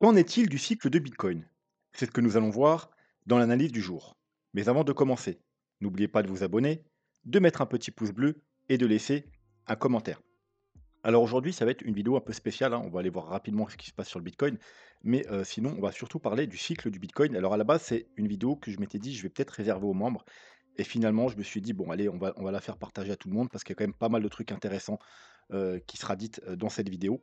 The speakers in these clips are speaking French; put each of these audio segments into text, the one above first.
Qu'en est-il du cycle de Bitcoin? C'est ce que nous allons voir dans l'analyse du jour. Mais avant de commencer, n'oubliez pas de vous abonner, de mettre un petit pouce bleu et de laisser un commentaire. Alors aujourd'hui, ça va être une vidéo un peu spéciale, hein. On va aller voir rapidement ce qui se passe sur le Bitcoin, mais sinon, on va surtout parler du cycle du Bitcoin. Alors à la base, c'est une vidéo que je m'étais dit, je vais peut-être réserver aux membres. Et finalement, je me suis dit, bon, allez, on va la faire partager à tout le monde parce qu'il y a quand même pas mal de trucs intéressants qui sera dit dans cette vidéo.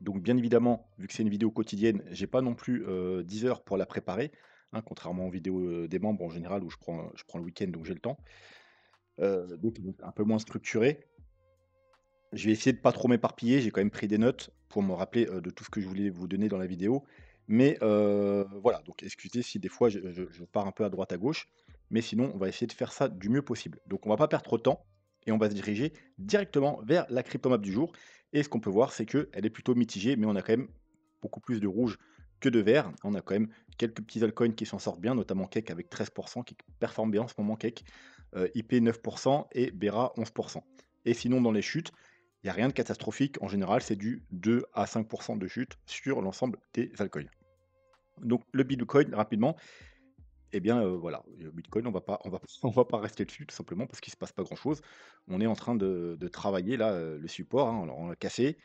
Donc bien évidemment, vu que c'est une vidéo quotidienne, j'ai pas non plus, 10 heures pour la préparer, hein, contrairement aux vidéos, des membres en général où je prends le week-end donc j'ai le temps. Donc un peu moins structuré. Je vais essayer de pas trop m'éparpiller, j'ai quand même pris des notes pour me rappeler, de tout ce que je voulais vous donner dans la vidéo. Mais, voilà, donc excusez si des fois je pars un peu à droite à gauche, mais sinon on va essayer de faire ça du mieux possible. Donc on va pas perdre trop de temps et on va se diriger directement vers la crypto map du jour. Et ce qu'on peut voir, c'est qu'elle est plutôt mitigée, mais on a quand même beaucoup plus de rouge que de vert. On a quand même quelques petits altcoins qui s'en sortent bien, notamment Cake avec 13 qui performe bien en ce moment, Cake, IP 9 et Bera 11. Et sinon dans les chutes, il y a rien de catastrophique. En général, c'est du 2 à 5 de chute sur l'ensemble des altcoins. Donc le Bitcoin, rapidement, eh bien, voilà, le Bitcoin, on va pas rester dessus tout simplement parce qu'il se passe pas grand-chose. On est en train de travailler là, le support, hein. Alors on l'a cassé,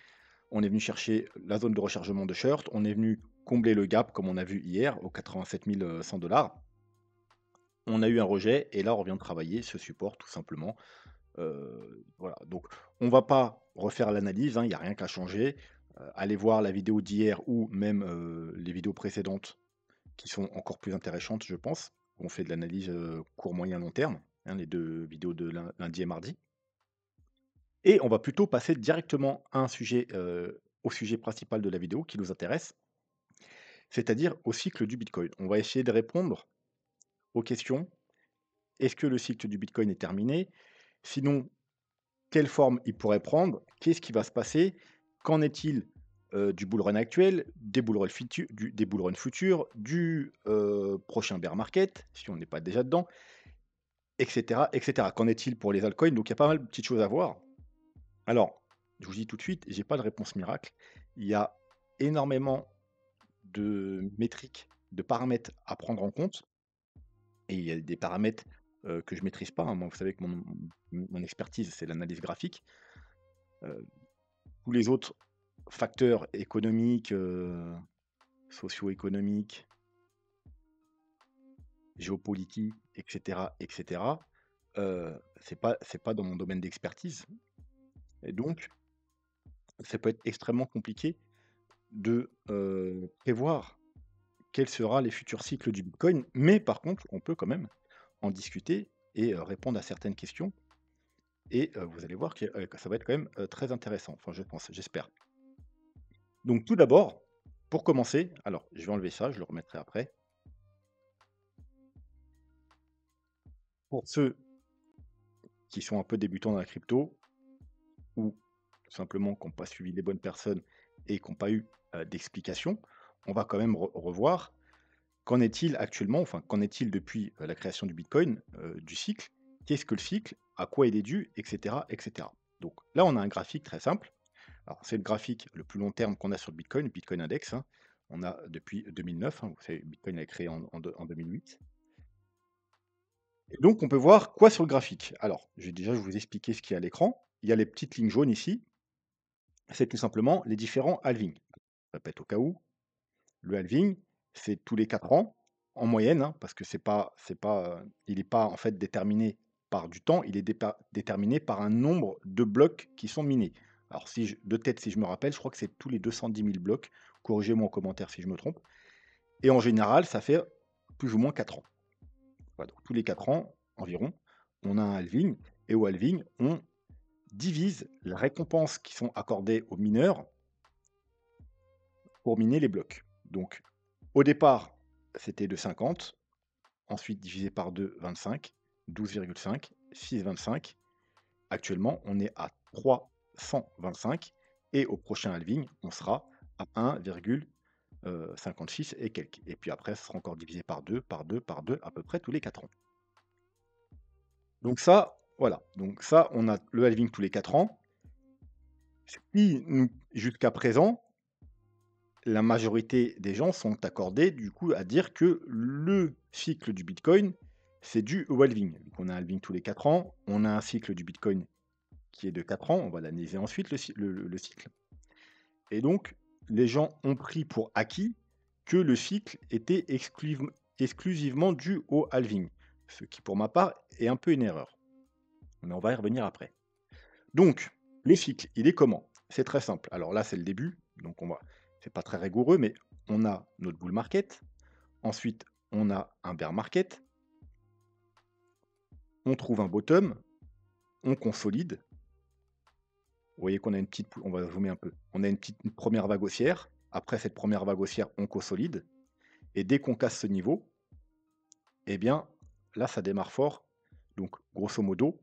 on est venu chercher la zone de rechargement de short, on est venu combler le gap comme on a vu hier aux 87 100 $. On a eu un rejet et là on revient de travailler ce support tout simplement. Voilà, donc on va pas refaire l'analyse, hein, il y a rien qu'à changer. Allez voir la vidéo d'hier ou même, les vidéos précédentes qui sont encore plus intéressantes, je pense. On fait de l'analyse, court, moyen, long terme, hein, les 2 vidéos de lundi et mardi. Et on va plutôt passer directement à un sujet, au sujet principal de la vidéo qui nous intéresse, c'est-à-dire au cycle du Bitcoin. On va essayer de répondre aux questions: est-ce que le cycle du Bitcoin est terminé? Sinon, quelle forme il pourrait prendre? Qu'est-ce qui va se passer? Qu'en est-il, du bull run actuel, des bull run futurs, du, prochain bear market, si on n'est pas déjà dedans, et cetera, et cetera. Qu'en est-il pour les altcoins? Donc il y a pas mal de petites choses à voir. Alors, je vous dis tout de suite, j'ai pas de réponse miracle. Il y a énormément de métriques, de paramètres à prendre en compte et il y a des paramètres, que je maîtrise pas, hein. Moi, vous savez que mon expertise, c'est l'analyse graphique. Heu, Tous les autres facteurs économiques, socio-économiques, géopolitiques et cetera, c'est pas dans mon domaine d'expertise et donc ça peut être extrêmement compliqué de, prévoir quels sera les futurs cycles du bitcoin. Mais par contre, on peut quand même en discuter et répondre à certaines questions et vous allez voir que ça va être quand même, très intéressant. Enfin, je pense, j'espère. Donc tout d'abord, pour commencer, alors je vais enlever ça, je le remettrai après. Pour ceux qui sont un peu débutants dans la crypto ou tout simplement qui n'ont pas suivi les bonnes personnes et qui n'ont pas eu, d'explication, on va quand même revoir qu'en est-il actuellement, enfin qu'en est-il depuis, la création du bitcoin, du cycle? Qu'est-ce que le cycle? À quoi il est dû? Et cetera, et cetera. Donc là, on a un graphique très simple. Alors c'est le graphique le plus long terme qu'on a sur le bitcoin, le Bitcoin Index, hein. On a depuis 2009, hein, vous savez, bitcoin a été créé en 2008. Et donc on peut voir quoi sur le graphique? Alors, je vais vous expliquer ce qu'il y a à l'écran. Il y a les petites lignes jaunes ici, c'est tout simplement les différents halvings. Je répète au cas où, le halving, c'est tous les 4 ans, en moyenne, hein, parce que il n'est pas en fait déterminé par du temps, il est déterminé par un nombre de blocs qui sont minés. Alors de tête, si je me rappelle, je crois que c'est tous les 210 000 blocs. Corrigez-moi en commentaire si je me trompe. Et en général, ça fait plus ou moins 4 ans. Voilà, donc tous les 4 ans environ, on a un halving. Et au halving, on divise les récompenses qui sont accordées aux mineurs pour miner les blocs. Donc, au départ, c'était de 50, ensuite divisé par 2, 25, 12,5, 6,25. Actuellement, on est à 325 et au prochain halving, on sera à 1,56 et quelques. Et puis après, ce sera encore divisé par 2, par 2, par 2, à peu près tous les 4 ans. Donc ça, voilà. Donc ça, on a le halving tous les 4 ans. Ce qui, jusqu'à présent, la majorité des gens sont accordés du coup à dire que le cycle du Bitcoin, c'est dû au halving. Donc on a un halving tous les 4 ans, on a un cycle du Bitcoin qui est de 4 ans, on va l'analyser ensuite le cycle. Et donc, les gens ont pris pour acquis que le cycle était exclusivement dû au halving, ce qui pour ma part est un peu une erreur. Mais on va y revenir après. Donc, le cycle, il est comment? C'est très simple. Alors là, c'est le début, donc c'est pas très rigoureux, mais on a notre bull market, ensuite on a un bear market, on trouve un bottom, on consolide. Vous voyez qu'on a on va zoomer un peu. On a une première vague haussière. Après cette première vague haussière, on consolide. Et dès qu'on casse ce niveau, eh bien, là, ça démarre fort. Donc, grosso modo,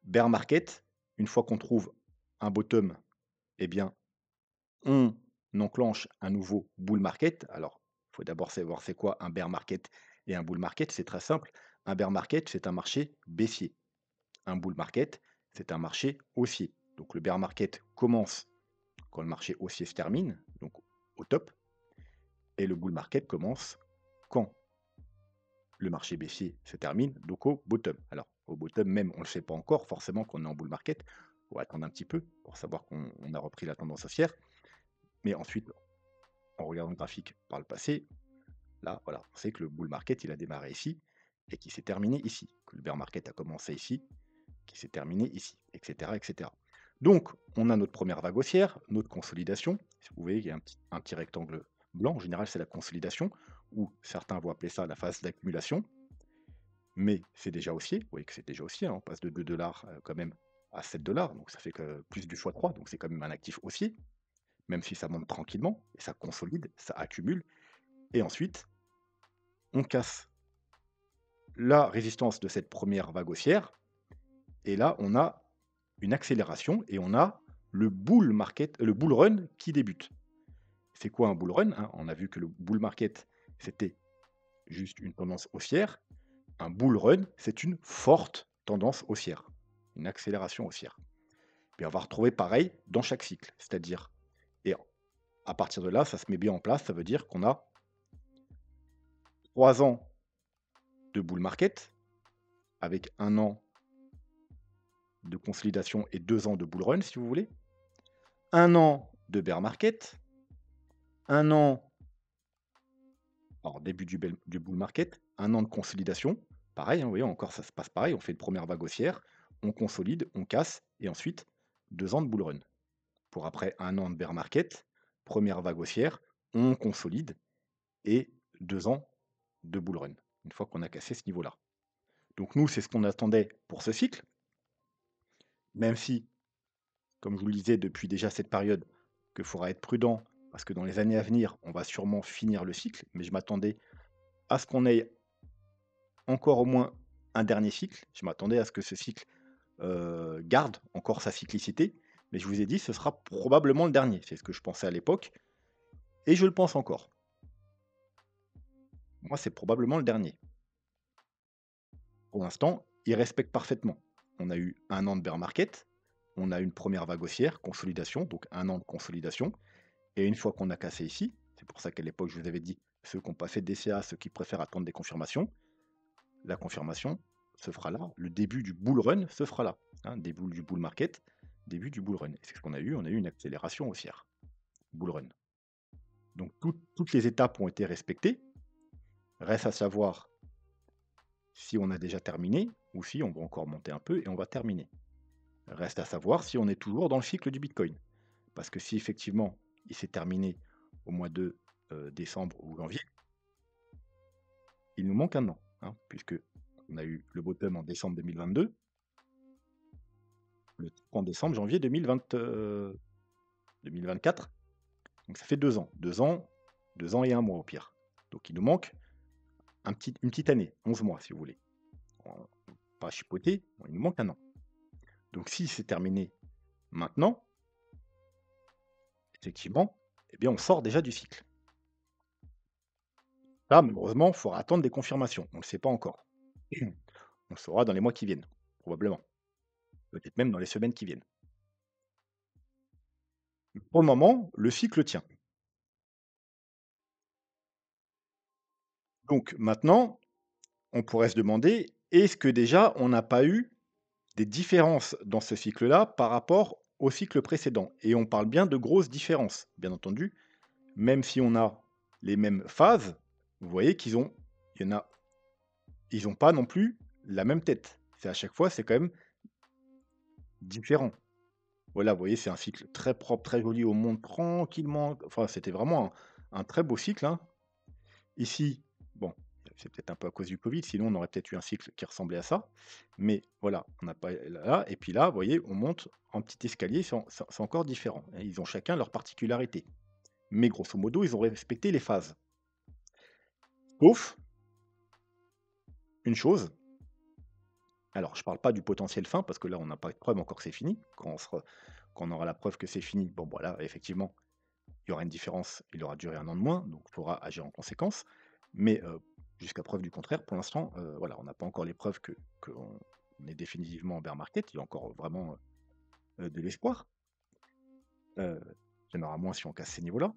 bear market, une fois qu'on trouve un bottom, eh bien, on enclenche un nouveau bull market. Alors, il faut d'abord savoir c'est quoi un bear market et un bull market. C'est très simple. Un bear market, c'est un marché baissier. Un bull market, c'est un marché haussier. Donc, le bear market commence quand le marché haussier se termine, donc au top, et le bull market commence quand le marché baissier se termine, donc au bottom. Alors, au bottom même, on ne le sait pas encore, forcément qu'on est en bull market. Il faut attendre un petit peu pour savoir qu'on a repris la tendance haussière. Mais ensuite, en regardant le graphique par le passé, là, voilà, on sait que le bull market, il a démarré ici et qui s'est terminé ici. Que le bear market a commencé ici, qui s'est terminé ici, etc., etc. Donc, on a notre première vague haussière, notre consolidation. Si vous voyez, il y a un petit rectangle blanc. En général, c'est la consolidation, ou certains vont appeler ça la phase d'accumulation. Mais c'est déjà haussier. Vous voyez que c'est déjà haussier, hein. On passe de 2 $ quand même à 7 $. Donc, ça fait que plus du x3. Donc, c'est quand même un actif haussier, même si ça monte tranquillement, et ça consolide, ça accumule. Et ensuite, on casse la résistance de cette première vague haussière. Et là, on a une accélération et on a le bull market, le bull run qui débute. C'est quoi un bull run, hein? On a vu que le bull market, c'était juste une tendance haussière. Un bull run, c'est une forte tendance haussière, une accélération haussière. Et on va retrouver pareil dans chaque cycle, c'est-à-dire, et à partir de là, ça se met bien en place, ça veut dire qu'on a 3 ans de bull market, avec 1 an de consolidation et 2 ans de bull run, si vous voulez. 1 an de bear market, 1 an, alors début du bull market, 1 an de consolidation. Pareil, hein, vous voyez, encore ça se passe pareil, on fait une première vague haussière, on consolide, on casse, et ensuite 2 ans de bull run. Pour après 1 an de bear market, première vague haussière, on consolide, et 2 ans de bull run, une fois qu'on a cassé ce niveau-là. Donc nous, c'est ce qu'on attendait pour ce cycle, même si, comme je vous le disais depuis déjà cette période, qu'il faudra être prudent, parce que dans les années à venir, on va sûrement finir le cycle, mais je m'attendais à ce qu'on ait encore au moins un dernier cycle. Je m'attendais à ce que ce cycle garde encore sa cyclicité, mais je vous ai dit, ce sera probablement le dernier. C'est ce que je pensais à l'époque, et je le pense encore. Moi, c'est probablement le dernier. Pour l'instant, il respecte parfaitement. On a eu 1 an de bear market, on a une première vague haussière, consolidation, donc 1 an de consolidation. Et une fois qu'on a cassé ici, c'est pour ça qu'à l'époque, je vous avais dit, ceux qui n'ont pas fait de DCA, ceux qui préfèrent attendre des confirmations, la confirmation se fera là, le début du bull run se fera là. Hein, début du bull market, début du bull run. Et c'est ce qu'on a eu une accélération haussière, bull run. Donc toutes les étapes ont été respectées. Reste à savoir si on a déjà terminé ou si on va encore monter un peu et on va terminer. Reste à savoir si on est toujours dans le cycle du Bitcoin. Parce que si effectivement il s'est terminé au mois de décembre ou janvier, il nous manque 1 an, hein, puisque on a eu le bottom en décembre 2022, le en décembre, janvier 2024, donc ça fait 2 ans. 2 ans et 1 mois au pire. Donc il nous manque une petite année, 11 mois si vous voulez. Pas chipoter, il nous manque 1 an. Donc si c'est terminé maintenant, effectivement, eh bien on sort déjà du cycle. Là, malheureusement, il faudra attendre des confirmations. On ne le sait pas encore. On le saura dans les mois qui viennent, probablement. Peut-être même dans les semaines qui viennent. Pour le moment, le cycle tient. Donc maintenant, on pourrait se demander, est-ce que déjà on n'a pas eu des différences dans ce cycle-là par rapport au cycle précédent? Et on parle bien de grosses différences, bien entendu, même si on a les mêmes phases, vous voyez il y en a ils ont pas non plus la même tête. C'est à chaque fois, c'est quand même différent. Voilà, vous voyez, c'est un cycle très propre, très joli, on monte tranquillement. Enfin, c'était vraiment un très beau cycle, hein. Ici, bon, c'est peut-être un peu à cause du Covid, sinon on aurait peut-être eu un cycle qui ressemblait à ça. Mais voilà, on n'a pas là et puis là, vous voyez, on monte en petit escalier, c'est encore différent. Et ils ont chacun leur particularité. Mais grosso modo, ils ont respecté les phases. Sauf une chose, alors je parle pas du potentiel fin, parce que là, on n'a pas de preuve encore que c'est fini. Quand on aura la preuve que c'est fini, bon voilà, effectivement, il y aura une différence, il aura duré un an de moins, donc il faudra agir en conséquence. Mais, jusqu'à preuve du contraire, pour l'instant, voilà, on n'a pas encore les preuves que qu'on est définitivement en bear market. Il y a encore vraiment, de l'espoir. Il y en aura moins si on casse ces niveaux-là.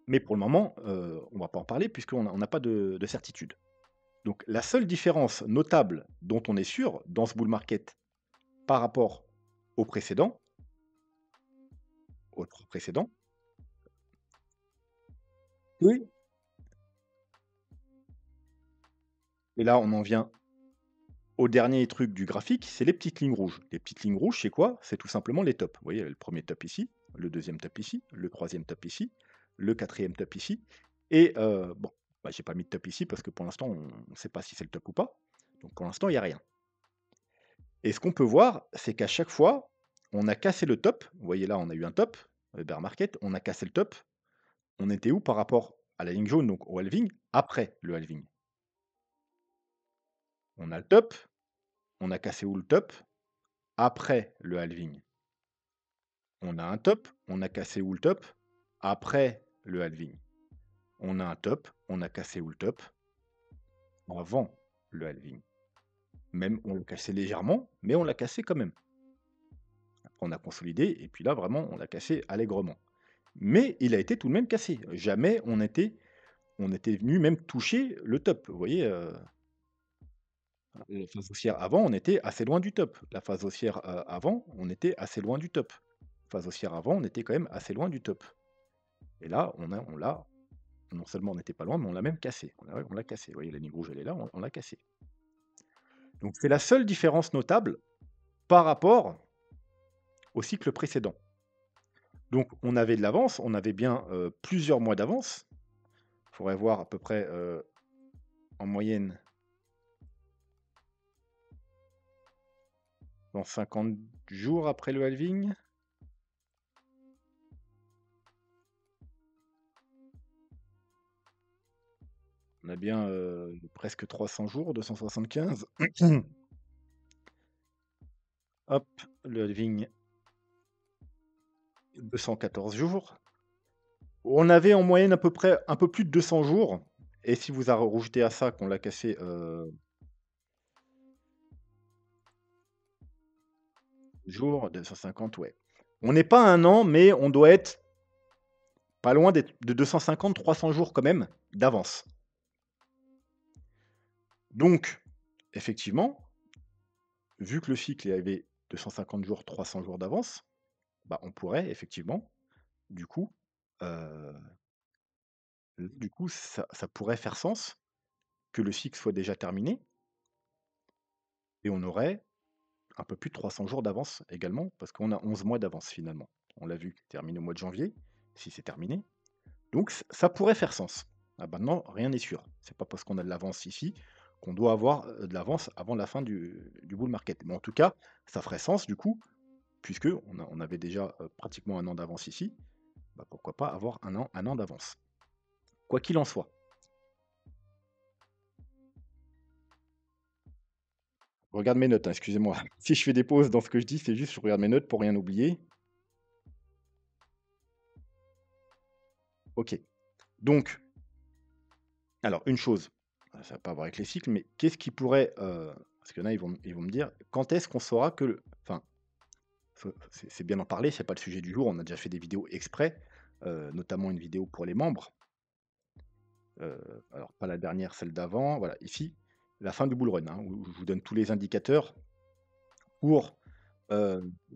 Mais pour le moment, on va pas en parler puisqu'on n'a pas de certitude. Donc la seule différence notable dont on est sûr dans ce bull market par rapport au précédent au précédent, oui, et là on en vient au dernier truc du graphique, c'est les petites lignes rouges. Les petites lignes rouges, c'est quoi? C'est tout simplement les tops. Vous voyez, le premier top ici, le deuxième top ici, le troisième top ici, le quatrième top ici. Et bon, bah, j'ai pas mis de top ici parce que pour l'instant, on ne sait pas si c'est le top ou pas. Donc pour l'instant, il n'y a rien. Et ce qu'on peut voir, c'est qu'à chaque fois, on a cassé le top. Vous voyez là, on a eu un top, bear market, on a cassé le top. On était où par rapport à la ligne jaune, donc au halving, après le halving? On a le top, on a cassé où le top? Après le halving. On a un top, on a cassé où le top? Après le halving. On a un top, on a cassé où le top? Avant le halving. Même on l'a cassé légèrement, mais on l'a cassé quand même. Après on a consolidé et puis là vraiment on l'a cassé allègrement. Mais il a été tout de même cassé. Jamais on était venu même toucher le top. Vous voyez, la phase haussière avant, on était assez loin du top. La phase haussière, avant, on était assez loin du top. Phase haussière avant, on était quand même assez loin du top. Et là, on l'a non seulement on n'était pas loin, mais on l'a même cassé. On l'a cassé. Vous voyez, la ligne rouge, elle est là, on l'a cassé. Donc c'est la seule différence notable par rapport au cycle précédent. Donc on avait de l'avance, on avait bien plusieurs mois d'avance. Il faudrait voir à peu près en moyenne dans 50 jours après le halving. On a bien presque 300 jours, 275. Hop, le halving, 214 jours. On avait en moyenne à peu près un peu plus de 200 jours. Et si vous rajoutez à ça qu'on l'a cassé jours, 250, ouais. On n'est pas à 1 an, mais on doit être pas loin d'être de 250-300 jours quand même d'avance. Donc, effectivement, vu que le cycle avait 250 jours, 300 jours d'avance, bah, on pourrait effectivement, du coup, heu, ça pourrait faire sens que le cycle soit déjà terminé et on aurait un peu plus de 300 jours d'avance également, parce qu'on a 11 mois d'avance finalement. On l'a vu, terminé au mois de janvier, si c'est terminé. Donc ça pourrait faire sens. Ah, maintenant, rien n'est sûr. C'est pas parce qu'on a de l'avance ici qu'on doit avoir de l'avance avant la fin du bull market. Mais en tout cas, ça ferait sens du coup, puisque on avait déjà pratiquement un an d'avance ici. Bah, pourquoi pas avoir un an d'avance. Quoi qu'il en soit. Je regarde mes notes, hein, excusez-moi. Si je fais des pauses dans ce que je dis, c'est juste je regarde mes notes pour rien oublier. Ok. Donc, alors une chose, ça n'a pas à voir avec les cycles, mais qu'est-ce qui pourrait, parce qu'il y en a, ils vont me dire, quand est-ce qu'on saura que enfin, c'est bien d'en parler, c'est pas le sujet du jour, on a déjà fait des vidéos exprès, notamment une vidéo pour les membres. Alors pas la dernière, celle d'avant, voilà, ici, la fin du bull run, hein, où je vous donne tous les indicateurs pour,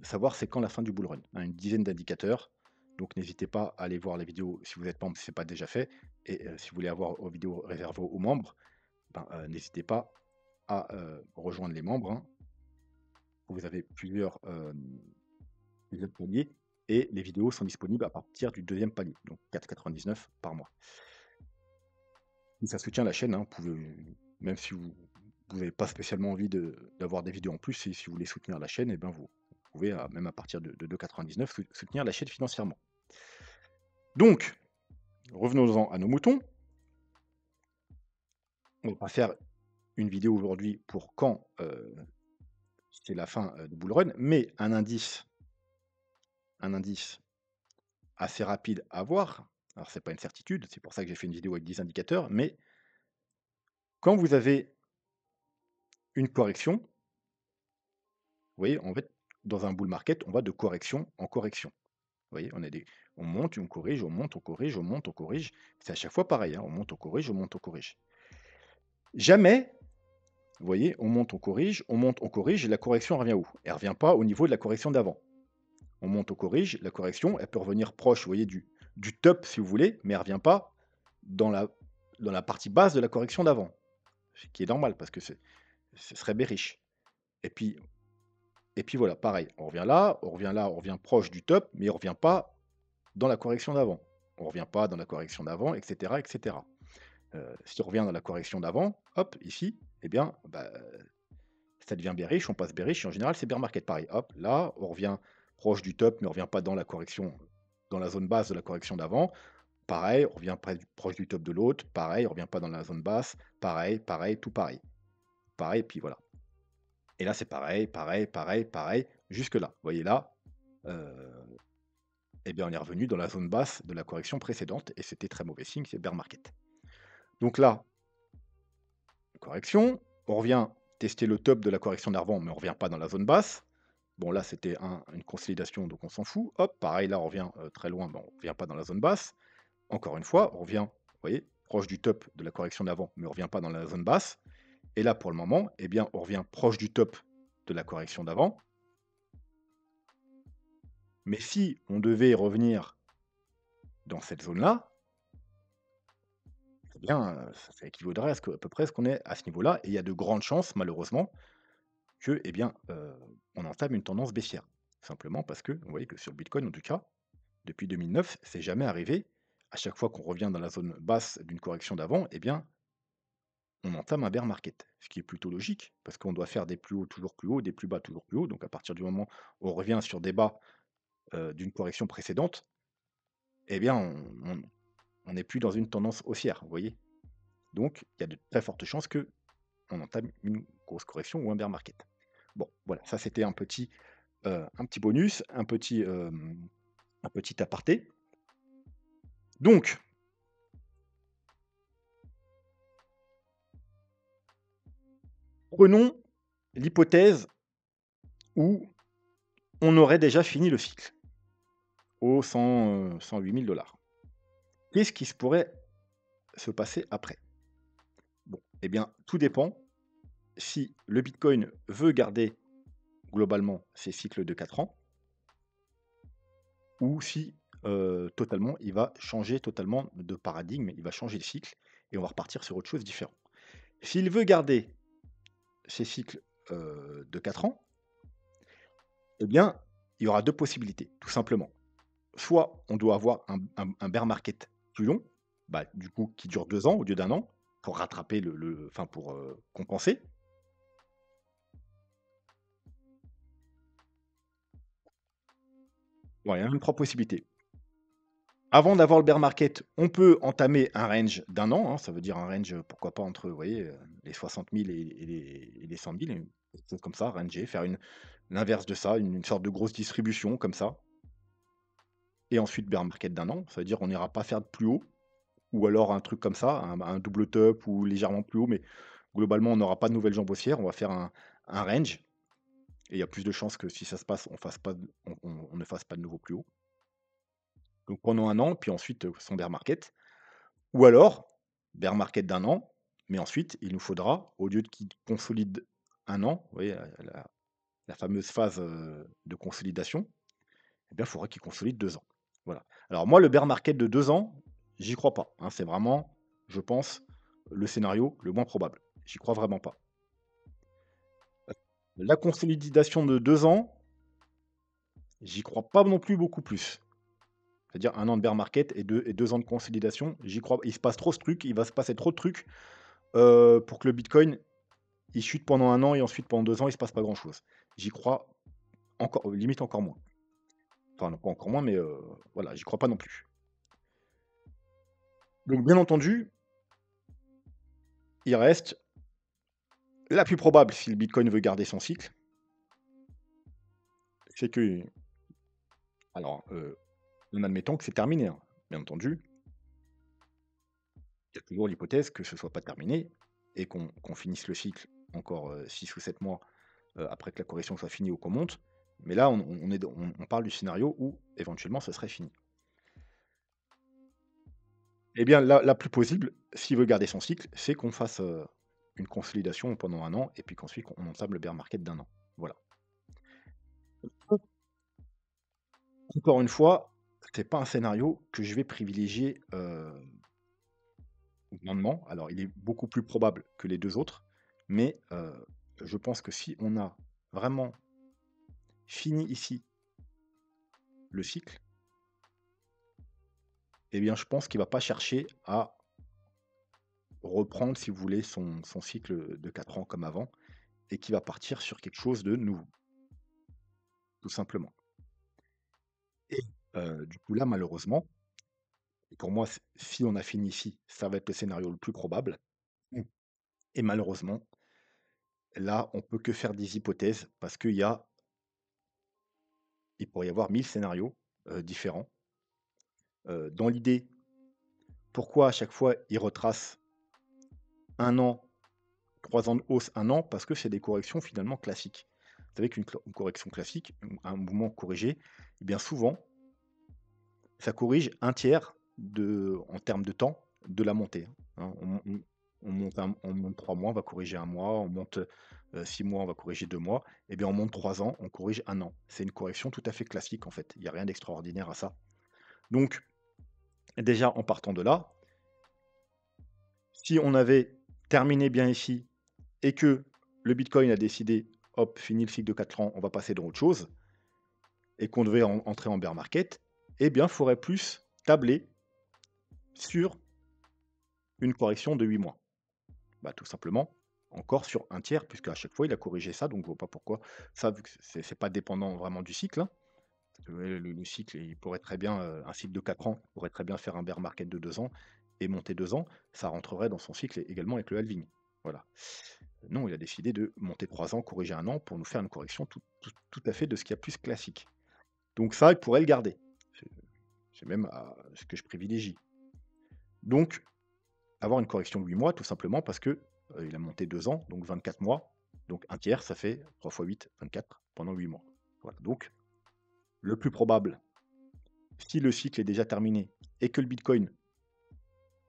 savoir c'est quand la fin du bull run, hein, une dizaine d'indicateurs. Donc n'hésitez pas à aller voir les vidéos si vous êtes membre, si ce n'est pas déjà fait et si vous voulez avoir aux vidéos réservées aux membres, ben, n'hésitez pas à, rejoindre les membres, hein. Vous avez plusieurs paliers et les vidéos sont disponibles à partir du deuxième palier, donc 4,99 par mois. Et ça soutient la chaîne, hein, vous pouvez même si vous n'avez pas spécialement envie d'avoir des vidéos en plus, si vous voulez soutenir la chaîne et ben, vous pouvez, même à partir de 2,99 soutenir la chaîne financièrement. Donc, revenons-en à nos moutons. On va pas faire une vidéo aujourd'hui pour quand, c'est la fin, du bull run, mais un indice assez rapide à voir. Alors c'est pas une certitude, c'est pour ça que j'ai fait une vidéo avec 10 indicateurs, mais quand vous avez une correction, vous voyez, en fait, dans un bull market, on va de correction en correction. Vous voyez, on monte, on corrige, on monte, on corrige, on monte, on corrige. C'est à chaque fois pareil, hein, on monte, on corrige, on monte, on corrige. Jamais, vous voyez, on monte, on monte, on corrige, et la correction revient où? Elle revient pas au niveau de la correction d'avant. On monte, on corrige, la correction, elle peut revenir proche, vous voyez, du top si vous voulez, mais elle revient pas dans la partie basse de la correction d'avant. Ce qui est normal parce que ce serait bearish. Et puis, et puis voilà, pareil, on revient là, on revient là, on revient proche du top, mais on revient pas dans la correction d'avant. On revient pas dans la correction d'avant, etc., etc. Si on revient dans la correction d'avant, hop, ici, eh bien, bah, ça devient bearish, on passe bearish, et en général, c'est bear market. Pareil, hop, là, on revient proche du top, mais on revient pas dans la correction, dans la zone basse de la correction d'avant. Pareil, on revient proche du top de l'autre. Pareil, on revient pas dans la zone basse. Pareil, pareil, tout pareil. Pareil, puis voilà. Et là, c'est pareil, pareil, pareil, pareil, jusque là. Vous voyez là, eh bien, on est revenu dans la zone basse de la correction précédente et c'était très mauvais signe, c'est bear market. Donc là, correction, on revient tester le top de la correction d'avant, mais on revient pas dans la zone basse. Bon, là, c'était une consolidation, donc on s'en fout. Hop, pareil, là, on revient très loin, mais on revient pas dans la zone basse. Encore une fois, on revient, vous voyez, proche du top de la correction d'avant, mais on revient pas dans la zone basse. Et là, pour le moment, eh bien, on revient proche du top de la correction d'avant. Mais si on devait revenir dans cette zone-là, eh bien, ça équivaudrait à peu près ce qu'on est à ce niveau-là et il y a de grandes chances, malheureusement, que, eh bien, on entame une tendance baissière. Simplement parce que, vous voyez que sur le bitcoin, en tout cas, depuis 2009, c'est jamais arrivé. À chaque fois qu'on revient dans la zone basse d'une correction d'avant, eh bien, on entame un bear market. Ce qui est plutôt logique, parce qu'on doit faire des plus hauts toujours plus hauts, des plus bas toujours plus hauts. Donc à partir du moment où on revient sur des bas, d'une correction précédente, eh bien, on n'est plus dans une tendance haussière, vous voyez? Donc il y a de très fortes chances que on entame une grosse correction ou un bear market. Bon, voilà, ça c'était un petit bonus, un petit aparté. Donc, prenons l'hypothèse où on aurait déjà fini le cycle aux 108 000 $. Qu'est-ce qui se pourrait se passer après? Bon, eh bien, tout dépend si le Bitcoin veut garder globalement ses cycles de 4 ans ou si, totalement, il va changer totalement de paradigme, il va changer de cycle et on va repartir sur autre chose de différent. S'il veut garder ses cycles, de 4 ans, eh bien, il y aura 2 possibilités, tout simplement. Soit on doit avoir un bear market plus long, bah, du coup, qui dure 2 ans au lieu d'1 an, pour rattraper enfin pour, compenser. Ouais, il y a même 3 possibilités. Avant d'avoir le bear market, on peut entamer un range d'1 an, hein, ça veut dire un range, pourquoi pas entre, vous voyez, les 60 000 et les 100 000, quelque chose comme ça, ranger, faire l'inverse de ça, une sorte de grosse distribution comme ça et ensuite bear market d'1 an, ça veut dire on n'ira pas faire de plus haut ou alors un truc comme ça, un double top ou légèrement plus haut, mais globalement, on n'aura pas de nouvelle jambe haussière, on va faire un range et il y a plus de chances que si ça se passe, on ne fasse pas de nouveau plus haut. Donc pendant 1 an, puis ensuite, son bear market ou alors bear market d'un an, mais ensuite, il nous faudra, au lieu qu'il consolide un an, vous voyez, la fameuse phase, de consolidation, eh bien, il faudra qu'il consolide 2 ans. Voilà. Alors moi, le bear market de 2 ans, j'y crois pas, hein. C'est vraiment, je pense, le scénario le moins probable. J'y crois vraiment pas. La consolidation de 2 ans, j'y crois pas non plus beaucoup plus. C'est-à-dire un an de bear market et 2 ans de consolidation, j'y crois il se passe trop ce truc, il va se passer trop de trucs, pour que le bitcoin, il chute pendant un an et ensuite pendant 2 ans, il se passe pas grand-chose. J'y crois encore limite encore moins. Enfin non, pas encore moins, mais voilà, j'y crois pas non plus. Donc bien entendu, il reste la plus probable, si le bitcoin veut garder son cycle, c'est que alors, en admettant que c'est terminé, hein, bien entendu, il y a toujours l'hypothèse que ce soit pas terminé et qu'on finisse le cycle encore, 6 ou 7 mois, après que la correction soit finie ou qu'on monte. Mais là, on parle du scénario où éventuellement ce serait fini. Eh bien, la plus possible, s'il veut garder son cycle, c'est qu'on fasse, une consolidation pendant un an et puis qu'ensuite on entame le bear market d'un an. Voilà. Encore une fois, c'est pas un scénario que je vais privilégier, grandement. Alors, il est beaucoup plus probable que les 2 autres, mais je pense que si on a vraiment fini ici le cycle, eh bien, je pense qu'il va pas chercher à reprendre, si vous voulez, son cycle de 4 ans comme avant et qu'il va partir sur quelque chose de nouveau, tout simplement. Et du coup, là, malheureusement, et pour moi, si on a fini ici, ça va être le scénario le plus probable. Mmh. Et malheureusement, là, on peut que faire des hypothèses parce il pourrait y avoir 1000 scénarios, différents. Dans l'idée, pourquoi à chaque fois il retrace un an, 3 ans de hausse, un an? Parce que c'est des corrections finalement classiques. Vous savez une correction classique, un mouvement corrigé, eh bien souvent, ça corrige un tiers en termes de temps, de la montée, hein. On monte 3 mois, on va corriger un mois, on monte, 6 mois, on va corriger 2 mois, et bien on monte 3 ans, on corrige un an. C'est une correction tout à fait classique en fait, il y a rien d'extraordinaire à ça. Donc déjà en partant de là, si on avait terminé bien ici et que le bitcoin a décidé: «Hop, fini le cycle de 4 ans, on va passer dans autre chose» et qu'on devait entrer en bear market, eh bien, il faudrait plus tabler sur une correction de 8 mois. Bah, tout simplement, encore sur un tiers, puisque à chaque fois, il a corrigé ça, donc je vois pas pourquoi ça, vu que c'est pas dépendant vraiment du cycle, hein. Parce que, le cycle, il pourrait très bien, un cycle de 4 ans, pourrait très bien faire un bear market de 2 ans et monter 2 ans. Ça rentrerait dans son cycle également avec le halving. Voilà. Non, il a décidé de monter 3 ans, corriger un an pour nous faire une correction tout à fait de ce qu'il y a plus classique. Donc ça, il pourrait le garder. C'est c'est même, ce que je privilégie. Donc avoir une correction de 8 mois, tout simplement parce que, il a monté 2 ans, donc 24 mois, donc un tiers, ça fait 3 fois 8, 24 pendant 8 mois. Voilà, donc le plus probable, si le cycle est déjà terminé et que le bitcoin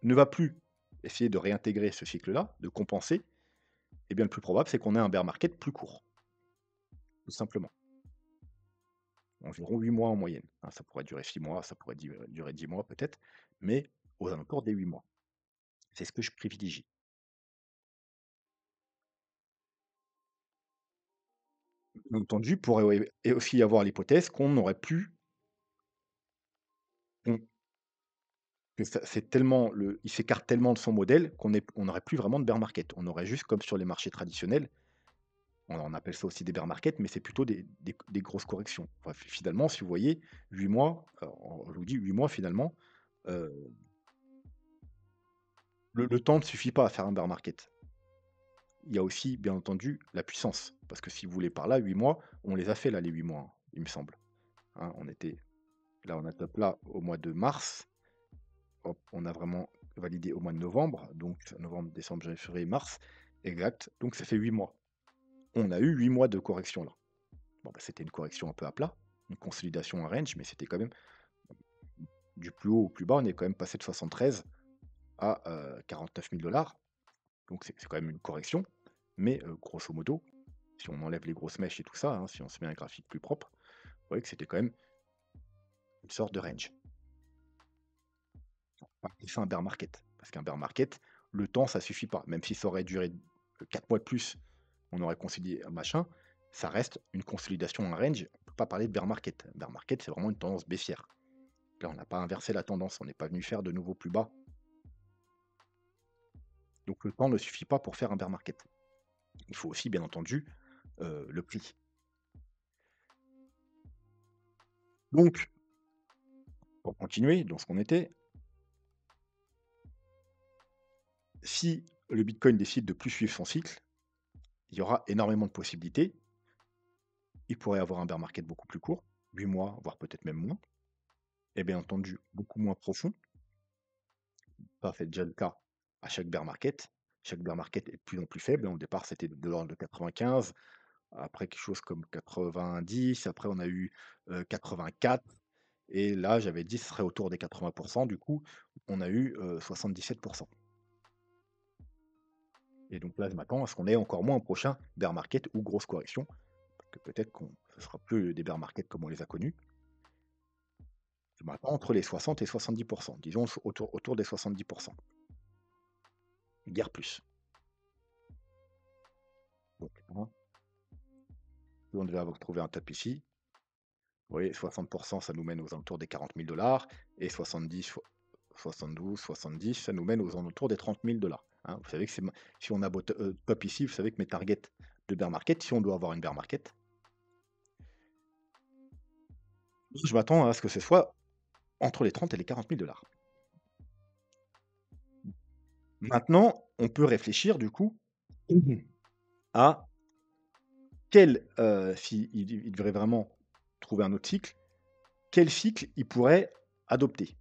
ne va plus essayer de réintégrer ce cycle-là, de compenser, eh bien, le plus probable, c'est qu'on ait un bear market plus court, tout simplement. Environ 8 mois en moyenne, hein. Ça pourrait durer 6 mois, ça pourrait durer 10 mois peut-être, mais aux alentours des 8 mois. C'est ce que je privilégie. Bien entendu, pourrait et aussi y avoir l'hypothèse qu'on n'aurait plus qu'on que ça c'est tellement il s'écarte tellement de son modèle on n'aurait plus vraiment de bear market. On aurait juste comme sur les marchés traditionnels, on appelle ça aussi des bear market, mais c'est plutôt des grosses corrections. Enfin, finalement, si vous voyez, 8 mois, je vous dis 8 mois finalement, heu, le temps ne suffit pas à faire un bear market. Il y a aussi, bien entendu, la puissance. Parce que si vous voulez par là, 8 mois, on les a fait là, les 8 mois, hein, il me semble. Hein, on a top là au mois de mars. Hop, on a vraiment validé au mois de novembre, donc novembre, décembre, janvier, février, mars. Exact. Donc ça fait 8 mois. On a eu 8 mois de correction là. Bon, bah, c'était une correction un peu à plat, une consolidation en range, mais c'était quand même du plus haut au plus bas, on est quand même passé de 73 à 49 000 dollars. Donc c'est quand même une correction. Mais grosso modo, si on enlève les grosses mèches et tout ça, hein, si on se met un graphique plus propre, vous voyez que c'était quand même une sorte de range. C'est un bear market. Parce qu'un bear market, le temps, ça suffit pas. Même si ça aurait duré 4 mois de plus, on aurait concilié un machin, ça reste une consolidation en range. On ne peut pas parler de bear market. Bear market, c'est vraiment une tendance baissière. Là, on n'a pas inversé la tendance, on n'est pas venu faire de nouveaux plus bas. Donc le temps ne suffit pas pour faire un bear market. Il faut aussi, bien entendu, le prix. Donc, pour continuer dans ce qu'on était, si le Bitcoin décide de plus suivre son cycle, il y aura énormément de possibilités. Il pourrait avoir un bear market beaucoup plus court, 8 mois, voire peut-être même moins, et bien entendu beaucoup moins profond. Ça fait déjà le cas à chaque bear market. Chaque bear market est de plus en plus faible. Au départ, c'était de l'ordre de 95, après quelque chose comme 90, après on a eu 84, et là j'avais dit ce serait autour des 80%, du coup on a eu 77%. Et donc là je m'attends à ce qu'on ait encore moins au prochain bear market ou grosse correction, parce que peut-être qu'on ne sera plus des bear markets comme on les a connus. Je m'attends entre les 60 et 70%, disons autour des 70%, guère plus. Donc, hein, si on devait avoir trouvé un top ici, vous voyez, 60%, ça nous mène aux alentours des 40 000 dollars, et 70, 72, 70, ça nous mène aux alentours des 30 000 dollars. Hein. Vous savez que si on a top ici, vous savez que mes targets de bear market, si on doit avoir une bear market, je m'attends à ce que ce soit entre les 30 et les 40 000 dollars. Maintenant, on peut réfléchir du coup à il devrait vraiment trouver un autre cycle, quel cycle il pourrait adopter.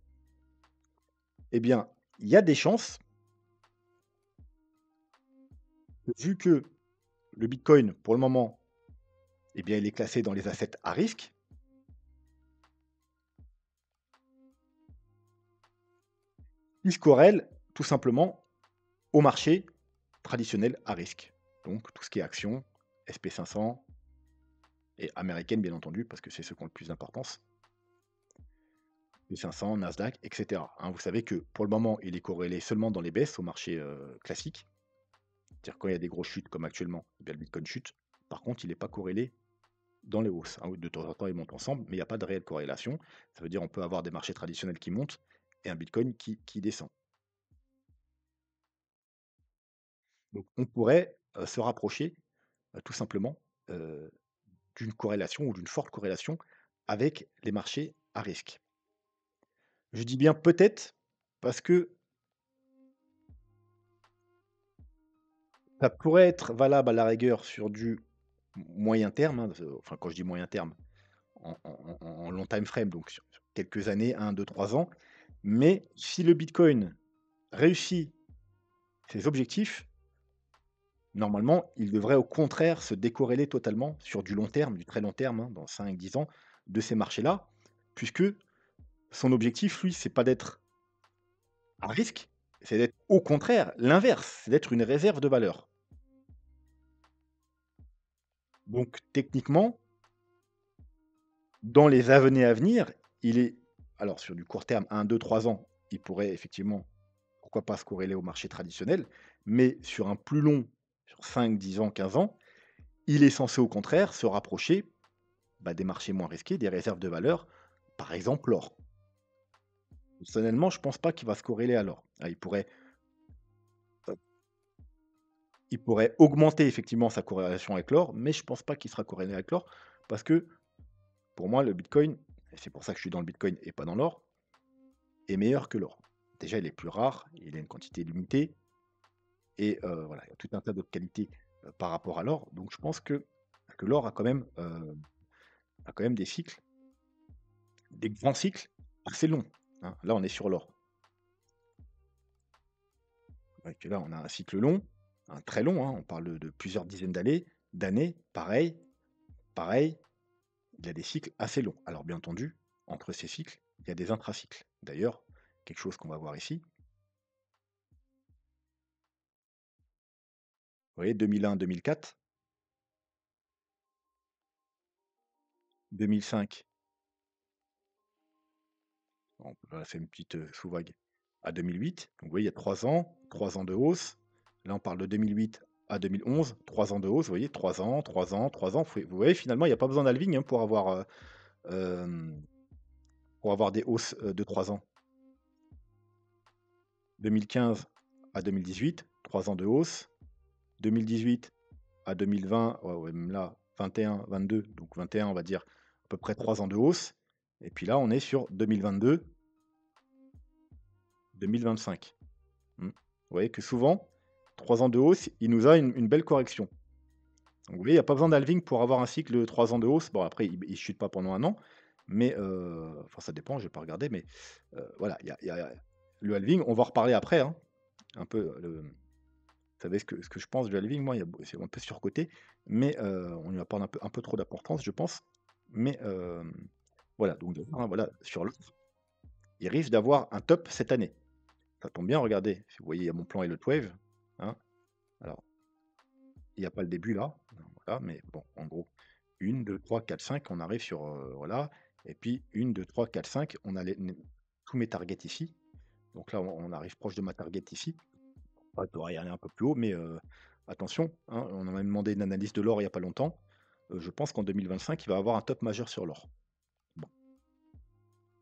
Eh bien, il y a des chances, vu que le Bitcoin, pour le moment, eh bien, il est classé dans les assets à risque. Il se corrèle tout simplement au marché traditionnel à risque. Donc tout ce qui est actions, SP500 et américaines bien entendu, parce que c'est ceux qui ont le plus d'importance. SP500, Nasdaq, etc. Hein, vous savez que pour le moment, il est corrélé seulement dans les baisses au marché classique. C'est-à-dire quand il y a des grosses chutes comme actuellement, eh bien, le Bitcoin chute. Par contre, il n'est pas corrélé dans les hausses. Hein. De temps en temps, ils montent ensemble, mais il n'y a pas de réelle corrélation. Ça veut dire qu'on peut avoir des marchés traditionnels qui montent et un Bitcoin qui descend. Donc on pourrait se rapprocher tout simplement d'une corrélation ou d'une forte corrélation avec les marchés à risque. Je dis bien peut-être parce que ça pourrait être valable à la rigueur sur du moyen terme, hein, enfin quand je dis moyen terme, en long time frame, donc sur quelques années, 1, 2, 3 ans. Mais si le Bitcoin réussit ses objectifs, normalement, il devrait au contraire se décorréler totalement sur du long terme, du très long terme, hein, dans 5, 10 ans, de ces marchés-là, puisque son objectif, lui, c'est pas d'être à risque, c'est d'être au contraire l'inverse, c'est d'être une réserve de valeur. Donc techniquement, dans les années à venir, il est alors sur du court terme, 1, 2, 3 ans, il pourrait effectivement, pourquoi pas se corréler au marché traditionnel, mais sur un plus long, sur 5, 10 ans, 15 ans, il est censé au contraire se rapprocher des marchés moins risqués, des réserves de valeur, par exemple l'or. Personnellement, je ne pense pas qu'il va se corréler à l'or. Ah, il pourrait augmenter effectivement sa corrélation avec l'or, mais je ne pense pas qu'il sera corrélé avec l'or, parce que pour moi, le Bitcoin, et c'est pour ça que je suis dans le Bitcoin et pas dans l'or, est meilleur que l'or. Déjà, il est plus rare, il a une quantité limitée, et voilà, il y a tout un tas d'autres qualités par rapport à l'or. Donc je pense que l'or a quand même des cycles, des grands cycles assez longs. Hein. Là, on est sur l'or. Ouais, que là, on a un cycle long, un très long, hein, on parle de plusieurs dizaines d'années, pareil, pareil, il y a des cycles assez longs. Alors bien entendu, entre ces cycles, il y a des intracycles. D'ailleurs, quelque chose qu'on va voir ici, Vous voyez, 2001, 2004, 2005, on a fait une petite sous-vague, à 2008. Donc, vous voyez, il y a 3 ans de hausse. Là, on parle de 2008 à 2011, 3 ans de hausse. Vous voyez, 3 ans, 3 ans, 3 ans. Vous voyez, finalement, il n'y a pas besoin d'halving hein, euh, pour avoir des hausses de 3 ans. 2015 à 2018, 3 ans de hausse. 2018 à 2020, ouais, ouais, même là, 21, 22, donc 21, on va dire à peu près 3 ans de hausse. Et puis là, on est sur 2022, 2025. Vous voyez que souvent, 3 ans de hausse, il nous a une belle correction. Donc, vous voyez, il n'y a pas besoin d'halving pour avoir un cycle de 3 ans de hausse. Bon, après, il ne chute pas pendant un an, mais enfin, ça dépend, je vais pas regarder, mais voilà, il y a le halving, on va en reparler après, hein, un peu. Vous savez ce que je pense du halving, moi, c'est un peu surcoté, mais on lui apporte un peu trop d'importance, je pense. Mais voilà, donc hein, voilà, sur l'offre, il risque d'avoir un top cette année. Ça tombe bien, regardez, si vous voyez, il y a mon plan Elliott Wave. Hein, alors, il n'y a pas le début là, voilà, mais bon, en gros, 1, 2, 3, 4, 5, on arrive sur, voilà, et puis 1, 2, 3, 4, 5, on a tous mes targets ici. Donc là, on arrive proche de ma target ici. Ouais, tu y aller un peu plus haut, mais attention, hein, on a même demandé une analyse de l'or il y a pas longtemps. Je pense qu'en 2025, il va avoir un top majeur sur l'or. Bon,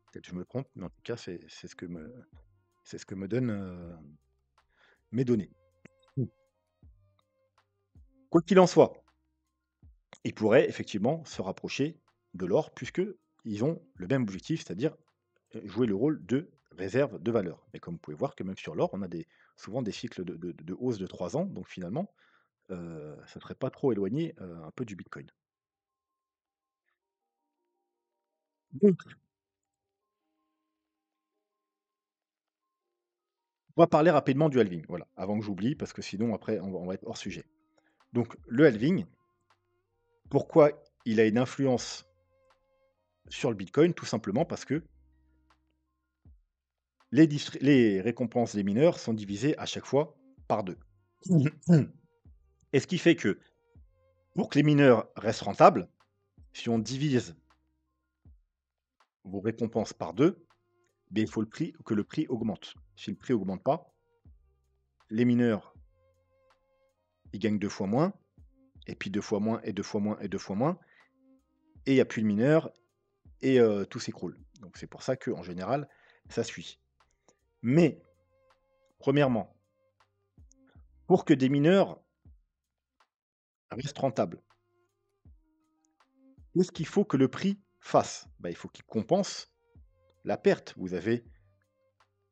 peut-être que je me trompe, mais en tout cas, c'est ce que me donnent mes données. Mmh. Quoi qu'il en soit, ils pourraient effectivement se rapprocher de l'or puisque ils ont le même objectif, c'est-à-dire jouer le rôle de réserve de valeur. Mais comme vous pouvez voir que même sur l'or, on a souvent des cycles de hausse de 3 ans, donc finalement, ça ne serait pas trop éloigné un peu du Bitcoin. Donc, on va parler rapidement du halving, voilà, avant que j'oublie, parce que sinon après on va être hors sujet. Donc le halving, pourquoi il a une influence sur le Bitcoin? Tout simplement parce que les récompenses des mineurs sont divisées à chaque fois par 2. Et ce qui fait que pour que les mineurs restent rentables, si on divise vos récompenses par 2, il faut que le prix augmente. Si le prix augmente pas, les mineurs, ils gagnent 2 fois moins, et puis 2 fois moins, et 2 fois moins, et 2 fois moins, et il n'y a plus de mineurs, et tout s'écroule. Donc c'est pour ça qu'en général, ça suit. Mais, premièrement, pour que des mineurs restent rentables, qu'est-ce qu'il faut que le prix fasse? Bah, il faut qu'il compense la perte. Vous avez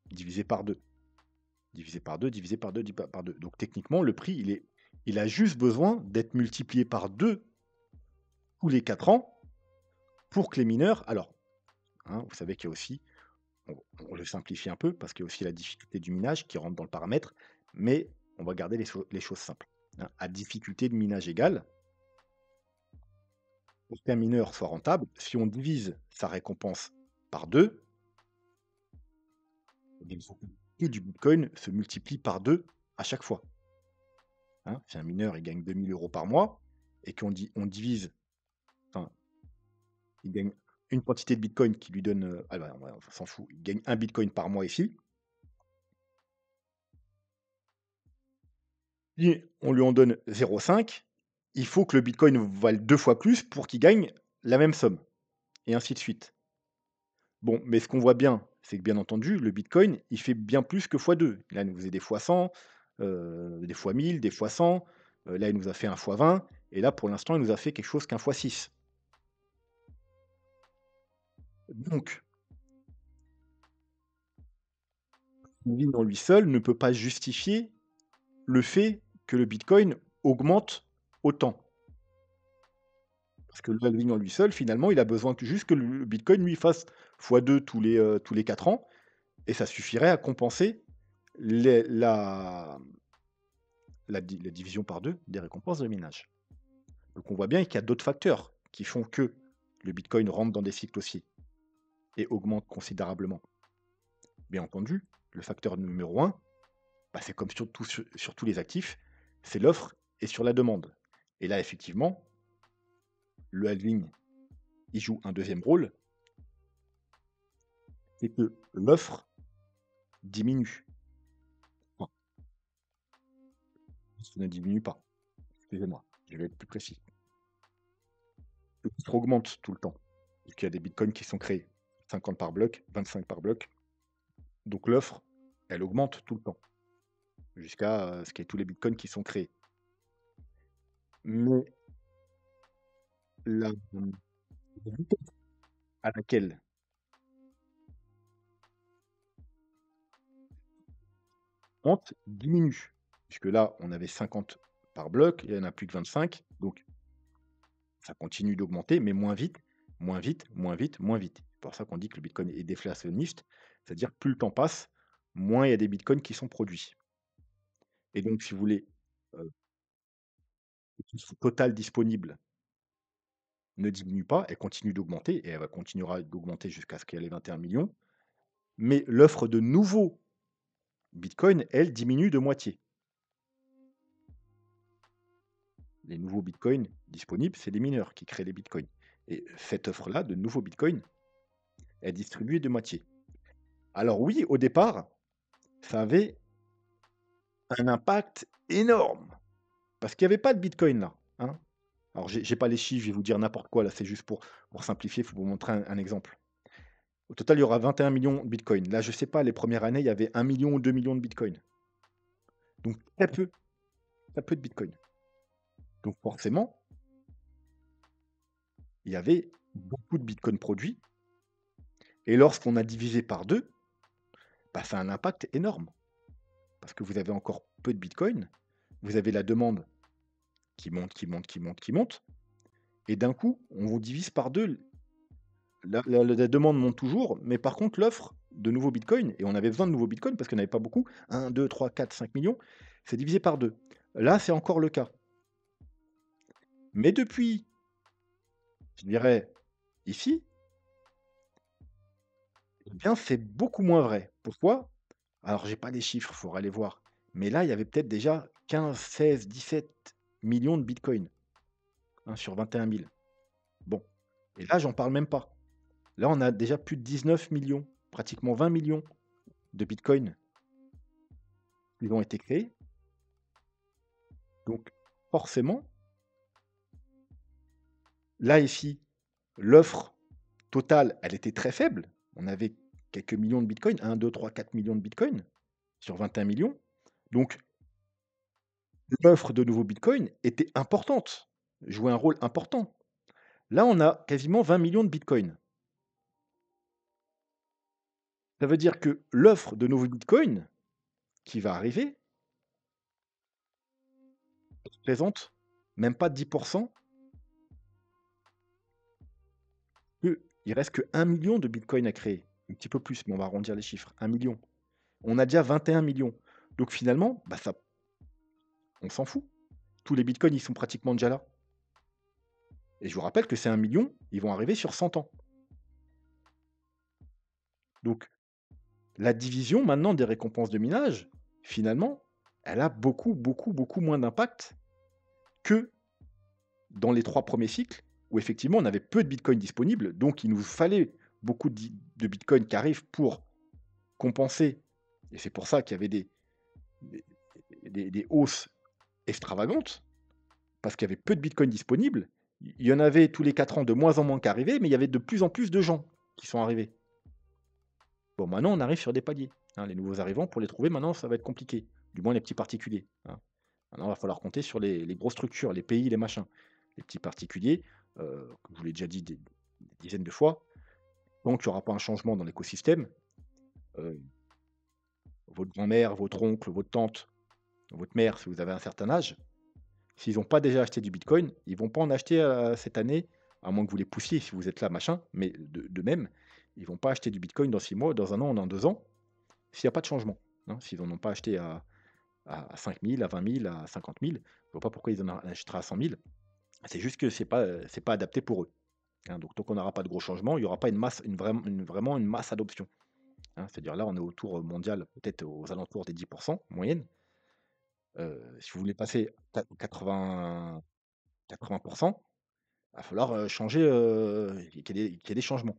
divisé par 2, divisé par 2, divisé par 2, divisé par 2. Donc techniquement, le prix, il a juste besoin d'être multiplié par 2 tous les 4 ans pour que les mineurs... Alors, hein, vous savez qu'il y a aussi, on le simplifie un peu, parce qu'il y a aussi la difficulté du minage qui rentre dans le paramètre, mais on va garder les choses simples. Hein. À difficulté de minage égale, pour qu'un mineur soit rentable, si on divise sa récompense par 2, il faut que le prix du Bitcoin se multiplie par 2 à chaque fois. Hein. Si un mineur il gagne 2000 euros par mois et on divise, enfin, il gagne une quantité de Bitcoin qui lui donne, ah bah, on s'en fout, il gagne un Bitcoin par mois ici. Si on lui en donne 0,5, il faut que le Bitcoin vaille 2 fois plus pour qu'il gagne la même somme, et ainsi de suite. Bon, mais ce qu'on voit bien, c'est que bien entendu, le Bitcoin, il fait bien plus que x2. Là, il nous faisait des fois 100, des fois 1000, des fois 100. Là, il nous a fait un fois 20. Et là, pour l'instant, il nous a fait quelque chose qu'un fois 6. Donc, le halving en lui seul ne peut pas justifier le fait que le Bitcoin augmente autant. Parce que le halving en lui seul, finalement, il a besoin que juste que le Bitcoin lui fasse x2 tous les 4 ans. Et ça suffirait à compenser la division par 2 des récompenses de minage. Donc on voit bien qu'il y a d'autres facteurs qui font que le Bitcoin rentre dans des cycles haussiers et augmente considérablement. Bien entendu, le facteur numéro 1, bah, c'est comme sur tous les actifs, c'est l'offre et sur la demande. Et là, effectivement, le halving, il joue un deuxième rôle, c'est que l'offre diminue. Enfin, ça ne diminue pas. Excusez-moi, je vais être plus précis. L'offre augmente tout le temps. Parce qu'il y a des bitcoins qui sont créés. 50 par bloc, 25 par bloc. Donc l'offre, elle augmente tout le temps. Jusqu'à ce qu'il y ait tous les bitcoins qui sont créés. Mais la vitesse à laquelle Ant diminue. Puisque là, on avait 50 par bloc, il y en a plus que 25, donc ça continue d'augmenter, mais moins vite, moins vite, moins vite, moins vite. C'est pour ça qu'on dit que le Bitcoin est déflationniste, c'est-à-dire plus le temps passe, moins il y a des Bitcoins qui sont produits. Et donc, si vous voulez, le total disponible ne diminue pas, elle continue d'augmenter, et elle va continuera d'augmenter jusqu'à ce qu'elle ait 21 millions. Mais l'offre de nouveaux Bitcoin, elle, diminue de moitié. Les nouveaux bitcoins disponibles, c'est les mineurs qui créent les bitcoins. Et cette offre-là, de nouveaux bitcoins, est distribuée de moitié. Alors oui, au départ, ça avait un impact énorme. Parce qu'il n'y avait pas de bitcoin là. Hein. Alors j'ai pas les chiffres, je vais vous dire n'importe quoi là, c'est juste pour simplifier, il faut vous montrer un exemple. Au total, il y aura 21 millions de bitcoins. Là, je sais pas, les premières années, il y avait 1 million ou 2 millions de bitcoins. Donc très peu de bitcoins. Donc forcément, il y avait beaucoup de bitcoins produits. Et lorsqu'on a divisé par deux, bah, ça a un impact énorme. Parce que vous avez encore peu de bitcoin, vous avez la demande qui monte, qui monte, qui monte, qui monte, et d'un coup, on vous divise par deux. La demande monte toujours, mais par contre, l'offre de nouveaux bitcoins, et on avait besoin de nouveaux bitcoins parce qu'on n'avait pas beaucoup, 1, 2, 3, 4, 5 millions, c'est divisé par deux. Là, c'est encore le cas. Mais depuis, je dirais, ici, eh bien, c'est beaucoup moins vrai. Pourquoi? Alors, j'ai pas les chiffres, il faudra aller voir. Mais là, il y avait peut-être déjà 15, 16, 17 millions de bitcoins, hein, sur 21 000. Bon. Et là, j'en parle même pas. Là, on a déjà plus de 19 millions, pratiquement 20 millions de bitcoins qui ont été créés. Donc, forcément, là, ici, l'offre totale, elle était très faible. On avait quelques millions de bitcoins, 1, 2, 3, 4 millions de bitcoins sur 21 millions. Donc, l'offre de nouveaux bitcoins était importante, jouait un rôle important. Là, on a quasiment 20 millions de bitcoins. Ça veut dire que l'offre de nouveaux bitcoins qui va arriver représente même pas 10%. Il reste que 1 million de bitcoins à créer. Un petit peu plus, mais on va arrondir les chiffres. 1 million. On a déjà 21 millions. Donc finalement, bah ça, on s'en fout. Tous les bitcoins, ils sont pratiquement déjà là. Et je vous rappelle que c'est 1 million, ils vont arriver sur 100 ans. Donc la division maintenant des récompenses de minage, finalement, elle a beaucoup, beaucoup, beaucoup moins d'impact que dans les 3 premiers cycles, où effectivement on avait peu de bitcoins disponibles, donc il nous fallait beaucoup de bitcoins qui arrivent pour compenser. Et c'est pour ça qu'il y avait des, des hausses extravagantes, parce qu'il y avait peu de bitcoins disponibles. Il y en avait tous les 4 ans de moins en moins qui arrivaient, mais il y avait de plus en plus de gens qui sont arrivés. Bon, maintenant on arrive sur des paliers. Hein, les nouveaux arrivants, pour les trouver, maintenant ça va être compliqué. Du moins les petits particuliers. Hein. Maintenant, il va falloir compter sur les grosses structures, les pays, les machins. Les petits particuliers, comme je vous l'ai déjà dit des dizaines de fois, tant qu'il n'y aura pas un changement dans l'écosystème, euh, votre grand-mère, votre oncle, votre tante, votre mère, si vous avez un certain âge, s'ils n'ont pas déjà acheté du Bitcoin, ils vont pas en acheter cette année, à moins que vous les poussiez si vous êtes là, machin, mais de même, ils vont pas acheter du Bitcoin dans 6 mois, dans un an, dans 2 ans, s'il n'y a pas de changement. Hein. S'ils n'en ont pas acheté à 5 000, à 20 000, à 50 000, je ne vois pas pourquoi ils en achèteraient à 100 000. C'est juste que c'est pas adapté pour eux. Hein. Donc tant qu'on n'aura pas de gros changements, il n'y aura pas une masse, vraiment une masse adoption. Hein. C'est-à-dire là, on est autour mondial, peut-être aux alentours des 10% moyenne. Si vous voulez passer 80 il va falloir, changer, qu'il y ait des changements.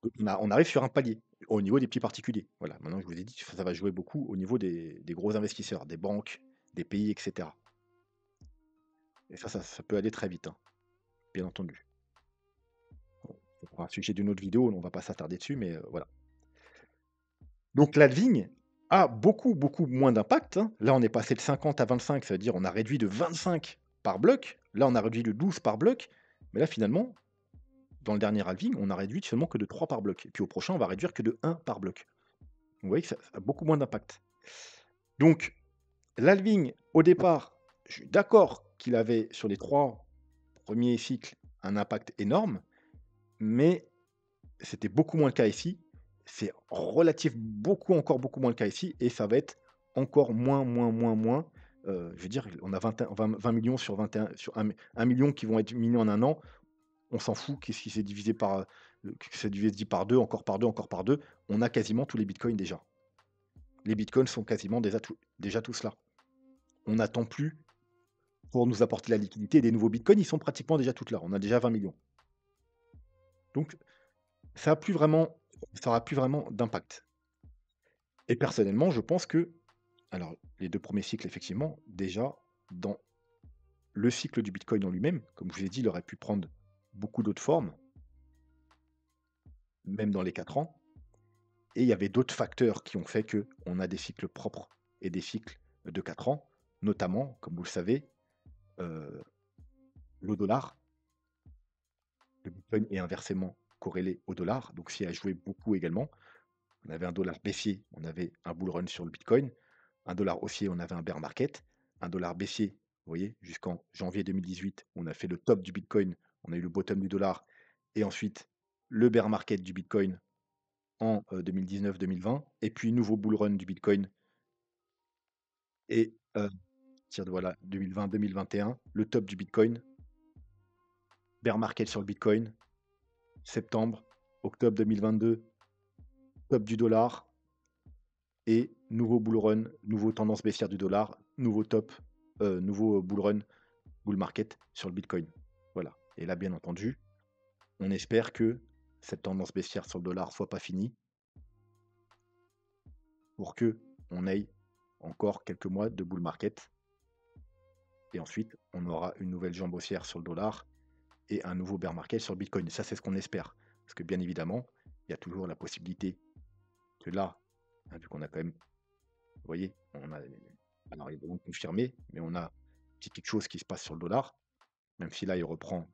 Donc on arrive sur un palier, au niveau des petits particuliers. Voilà, maintenant je vous ai dit, ça va jouer beaucoup au niveau des gros investisseurs, des banques, des pays et cetera. Et ça peut aller très vite, hein, bien entendu. Bon, ça fera un sujet d'une autre vidéo, on va pas s'attarder dessus, mais voilà. Donc l'halving a beaucoup, beaucoup moins d'impact, hein. Là, on est passé de 50 à 25, ça veut dire on a réduit de 25 par bloc. Là, on a réduit de 12 par bloc. Mais là, finalement, dans le dernier halving, on a réduit seulement que de 3 par bloc. Et puis au prochain, on va réduire que de 1 par bloc. Vous voyez que ça a beaucoup moins d'impact. Donc, l'halving, au départ, je suis d'accord qu'il avait sur les 3 premiers cycles un impact énorme, mais c'était beaucoup moins le cas ici. C'est relatif beaucoup, encore beaucoup moins le cas ici et ça va être encore moins, moins, moins, moins. Je veux dire, on a 20 millions sur 21 sur 1 000 000 qui vont être minés en un an. On s'en fout, qu'est-ce qui s'est divisé que c'est divisé par 2, encore par 2, encore par 2. On a quasiment tous les bitcoins déjà. Les bitcoins sont quasiment déjà tous là. On n'attend plus pour nous apporter la liquidité des nouveaux bitcoins, ils sont pratiquement déjà tous là. On a déjà 20 millions. Donc ça a plus vraiment ça aura plus vraiment d'impact. Et personnellement, je pense que alors les 2 premiers cycles, effectivement, déjà dans le cycle du bitcoin en lui-même, comme je vous ai dit, il aurait pu prendre beaucoup d'autres formes, même dans les 4 ans. Et il y avait d'autres facteurs qui ont fait que on a des cycles propres et des cycles de 4 ans, notamment, comme vous le savez, heu, le dollar. Le bitcoin est inversement corrélé au dollar, donc s'y a joué beaucoup également. On avait un dollar baissier, on avait un bull run sur le bitcoin. Un dollar haussier, on avait un bear market. Un dollar baissier, vous voyez, jusqu'en janvier 2018, on a fait le top du bitcoin, on a eu le bottom du dollar et ensuite le bear market du bitcoin en 2019-2020 et puis nouveau bull run du bitcoin et à partir de voilà 2020-2021, le top du bitcoin, bear market sur le bitcoin, septembre, octobre 2022, top du dollar et nouveau bull run, nouveau tendance baissière du dollar, nouveau top, nouveau bull run, bull market sur le bitcoin. Voilà. Et là, bien entendu, on espère que cette tendance baissière sur le dollar soit pas finie pour que on ait encore quelques mois de bull market. Et ensuite, on aura une nouvelle jambe haussière sur le dollar et un nouveau bear market sur le bitcoin. Et ça, c'est ce qu'on espère. Parce que bien évidemment, il y a toujours la possibilité que là, hein, vu qu'on a quand même, vous voyez, on a, alors ils vont confirmer, mais on a petit quelque chose qui se passe sur le dollar, même si là, il reprend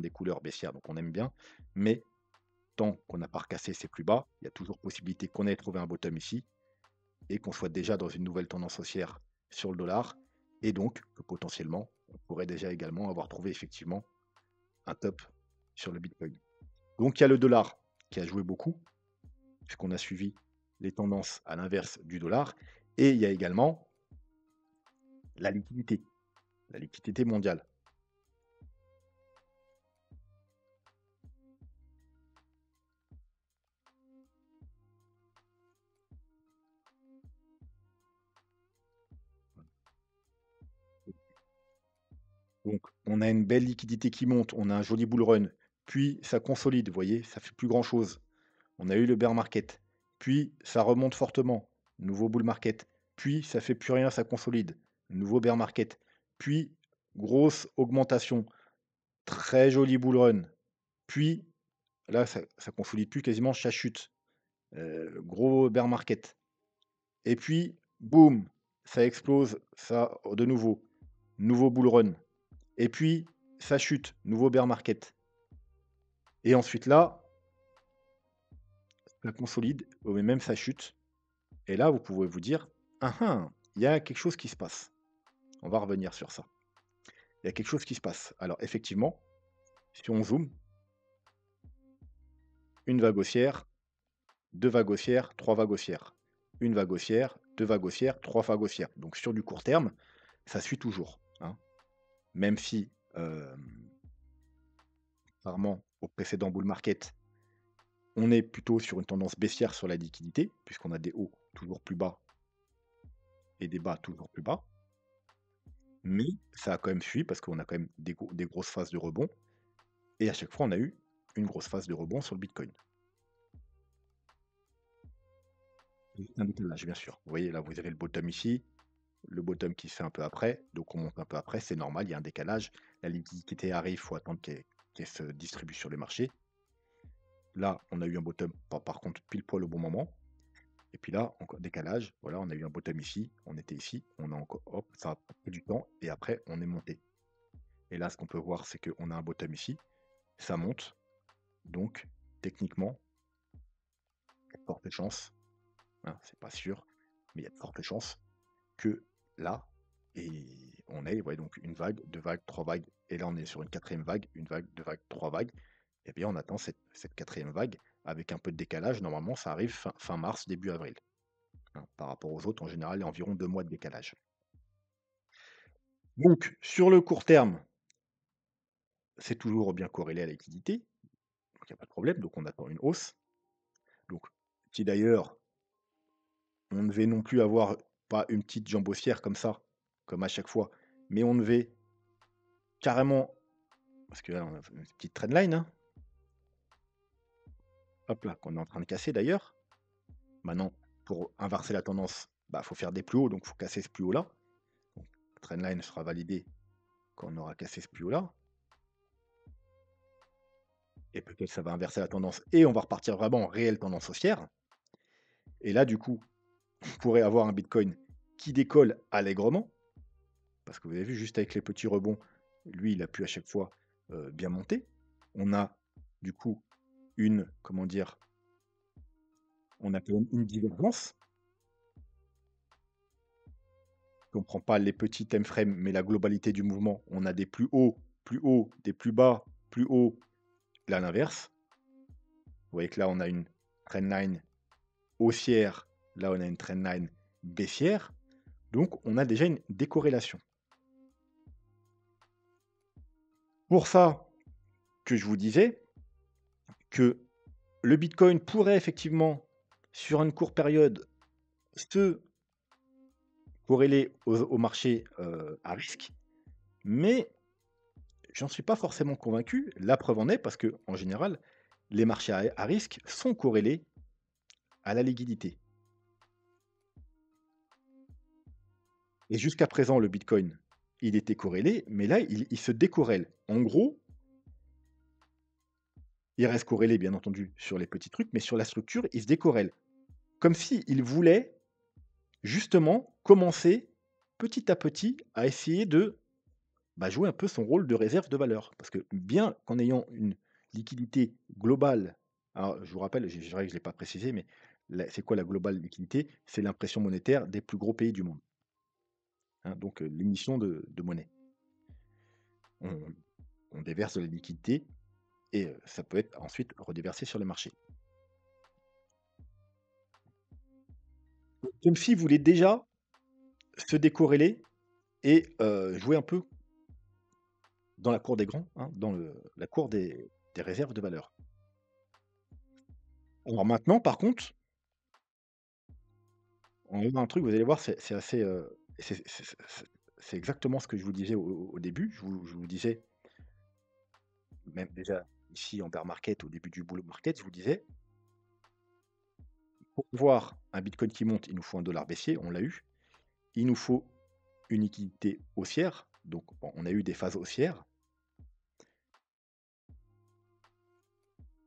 des couleurs baissières, donc on aime bien. Mais tant qu'on n'a pas recassé ses plus bas, il y a toujours possibilité qu'on ait trouvé un bottom ici et qu'on soit déjà dans une nouvelle tendance haussière sur le dollar et donc que potentiellement, on pourrait déjà également avoir trouvé effectivement un top sur le Bitcoin. Donc il y a le dollar qui a joué beaucoup, puisqu'on a suivi les tendances à l'inverse du dollar, et il y a également la liquidité mondiale. Donc on a une belle liquidité qui monte, on a un joli bull run, puis ça consolide, vous voyez, ça fait plus grand chose. On a eu le bear market, puis ça remonte fortement, nouveau bull market, puis ça fait plus rien, ça consolide, nouveau bear market, puis grosse augmentation, très joli bull run, puis là ça consolide plus quasiment, ça chute, gros bear market, et puis boum, ça explose, ça de nouveau, nouveau bull run, et puis ça chute, nouveau bear market, et ensuite là, ça consolide, mais même ça chute. Et là, vous pouvez vous dire: «Ah ah, il y a quelque chose qui se passe». On va revenir sur ça. Il y a quelque chose qui se passe. Alors effectivement, si on zoome, une vague haussière, 2 vagues haussières, 3 vagues haussières. Une vague haussière, 2 vagues haussières, 3 vagues haussières. Donc sur du court terme, ça suit toujours, hein. Même si, contrairement au précédent bull market, on est plutôt sur une tendance baissière sur la liquidité, puisqu'on a des hauts toujours plus bas et des bas toujours plus bas, mais ça a quand même suivi parce qu'on a quand même des grosses phases de rebond et à chaque fois, on a eu une grosse phase de rebond sur le bitcoin. Avec un décalage, bien sûr. Vous voyez, là, vous avez le bottom ici, le bottom qui se fait un peu après, donc on monte un peu après, c'est normal, il y a un décalage. La liquidité arrive, il faut attendre qu'elle se distribue sur le marché. Là, on a eu un bottom, par contre, pile poil au bon moment. Et puis là, encore décalage, voilà, on a eu un bottom ici, on était ici, on a encore, hop, ça a pris du temps, et après, on est monté. Et là, ce qu'on peut voir, c'est qu'on a un bottom ici, ça monte, donc techniquement, il y a de fortes chances, hein, c'est pas sûr, mais il y a de fortes chances que là, et on ait, ouais, donc une vague, deux vagues, trois vagues, et là on est sur une quatrième vague, une vague, deux vagues, trois vagues, et bien on attend cette quatrième vague avec un peu de décalage. Normalement, ça arrive fin mars, début avril, hein. Par rapport aux autres, en général, il y a environ 2 mois de décalage. Donc, sur le court terme, c'est toujours bien corrélé à la liquidité, donc il n'y a pas de problème, donc on attend une hausse. Donc, si d'ailleurs on ne devait non plus avoir pas une petite jambe haussière comme ça, comme à chaque fois, mais on devait carrément, parce que là on a une petite trendline, hein, hop là, qu'on est en train de casser d'ailleurs. Maintenant, pour inverser la tendance, bah, faut faire des plus hauts, donc il faut casser ce plus haut là. Donc, la trendline sera validée quand on aura cassé ce plus haut là. Et peut-être ça va inverser la tendance et on va repartir vraiment en réelle tendance haussière. Et là, du coup, on pourrait avoir un Bitcoin qui décolle allègrement, parce que vous avez vu, juste avec les petits rebonds, lui, il a pu à chaque fois bien monter. On a du coup une, comment dire, on a quand même une divergence. On ne prend pas les petits time frames, mais la globalité du mouvement. On a des plus hauts, des plus bas, plus hauts. Là, l'inverse. Vous voyez que là, on a une trendline haussière. Là, on a une trendline baissière. Donc, on a déjà une décorrélation. Pour ça que je vous disais que le Bitcoin pourrait effectivement, sur une courte période, se corréler au marché à risque, mais j'en suis pas forcément convaincu. La preuve en est parce que, en général, les marchés à risque sont corrélés à la liquidité. Et jusqu'à présent, le Bitcoin, il était corrélé, mais là, il se décorrèle. En gros, il reste corrélé, bien entendu, sur les petits trucs, mais sur la structure, il se décorrèle. Comme s'il voulait justement commencer petit à petit à essayer de bah, jouer un peu son rôle de réserve de valeur. Parce que bien qu'en ayant une liquidité globale, alors je vous rappelle, c'est vrai que je ne l'ai pas précisé, mais c'est quoi la globale liquidité? C'est l'impression monétaire des plus gros pays du monde, hein, donc l'émission de monnaie. On, on déverse de la liquidité et ça peut être ensuite redéversé sur le marché. Comme s'il voulait déjà se décorréler et jouer un peu dans la cour des grands, hein, dans la cour des réserves de valeur. Alors maintenant, par contre, on va voir un truc, vous allez voir, c'est assez, c'est exactement ce que je vous disais au début. Je vous disais, même déjà ici en bear market, au début du bull market, je vous disais, pour voir un bitcoin qui monte, il nous faut un dollar baissier, on l'a eu. Il nous faut une liquidité haussière, donc bon, on a eu des phases haussières.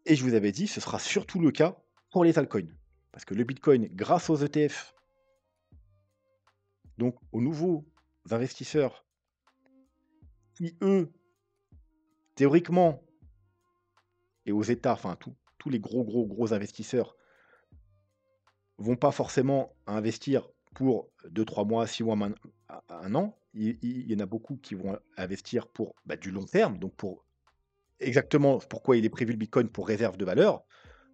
Et je vous avais dit, ce sera surtout le cas pour les altcoins. Parce que le bitcoin, grâce aux ETF, donc aux nouveaux investisseurs qui, eux, théoriquement, et aux États, enfin tous les gros investisseurs vont pas forcément investir pour 2 3 mois, 6 mois, un an. Il y en a beaucoup qui vont investir pour bah, du long terme, donc pour exactement pourquoi il est prévu le Bitcoin pour réserve de valeur.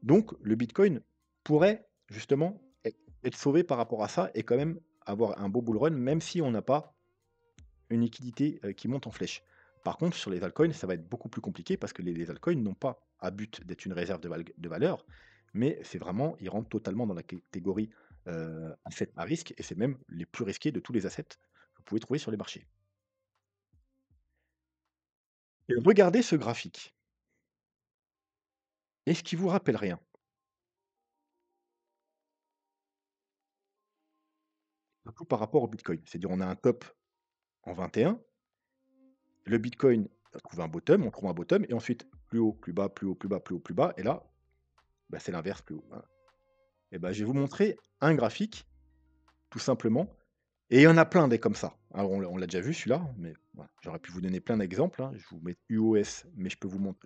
Donc le Bitcoin pourrait justement être sauvé par rapport à ça et quand même avoir un beau bull run, même si on n'a pas une liquidité qui monte en flèche. Par contre, sur les altcoins, ça va être beaucoup plus compliqué parce que les altcoins n'ont pas à but d'être une réserve de valeur, mais c'est vraiment, ils rentrent totalement dans la catégorie assets à risque et c'est même les plus risqués de tous les assets que vous pouvez trouver sur les marchés. Et regardez ce graphique. Est-ce qu'il vous rappelle rien? Surtout par rapport au Bitcoin. C'est-à-dire on a un top en 21, le Bitcoin a trouvé un bottom, on trouve un bottom et ensuite plus haut, plus bas, plus haut, plus bas, plus haut, plus bas et là, bah, c'est l'inverse, plus haut, voilà. Et ben, je vais vous montrer un graphique, tout simplement. Et il y en a plein des comme ça. Alors on l'a déjà vu celui-là, mais voilà, j'aurais pu vous donner plein d'exemples, hein. Je vous mets UOS, mais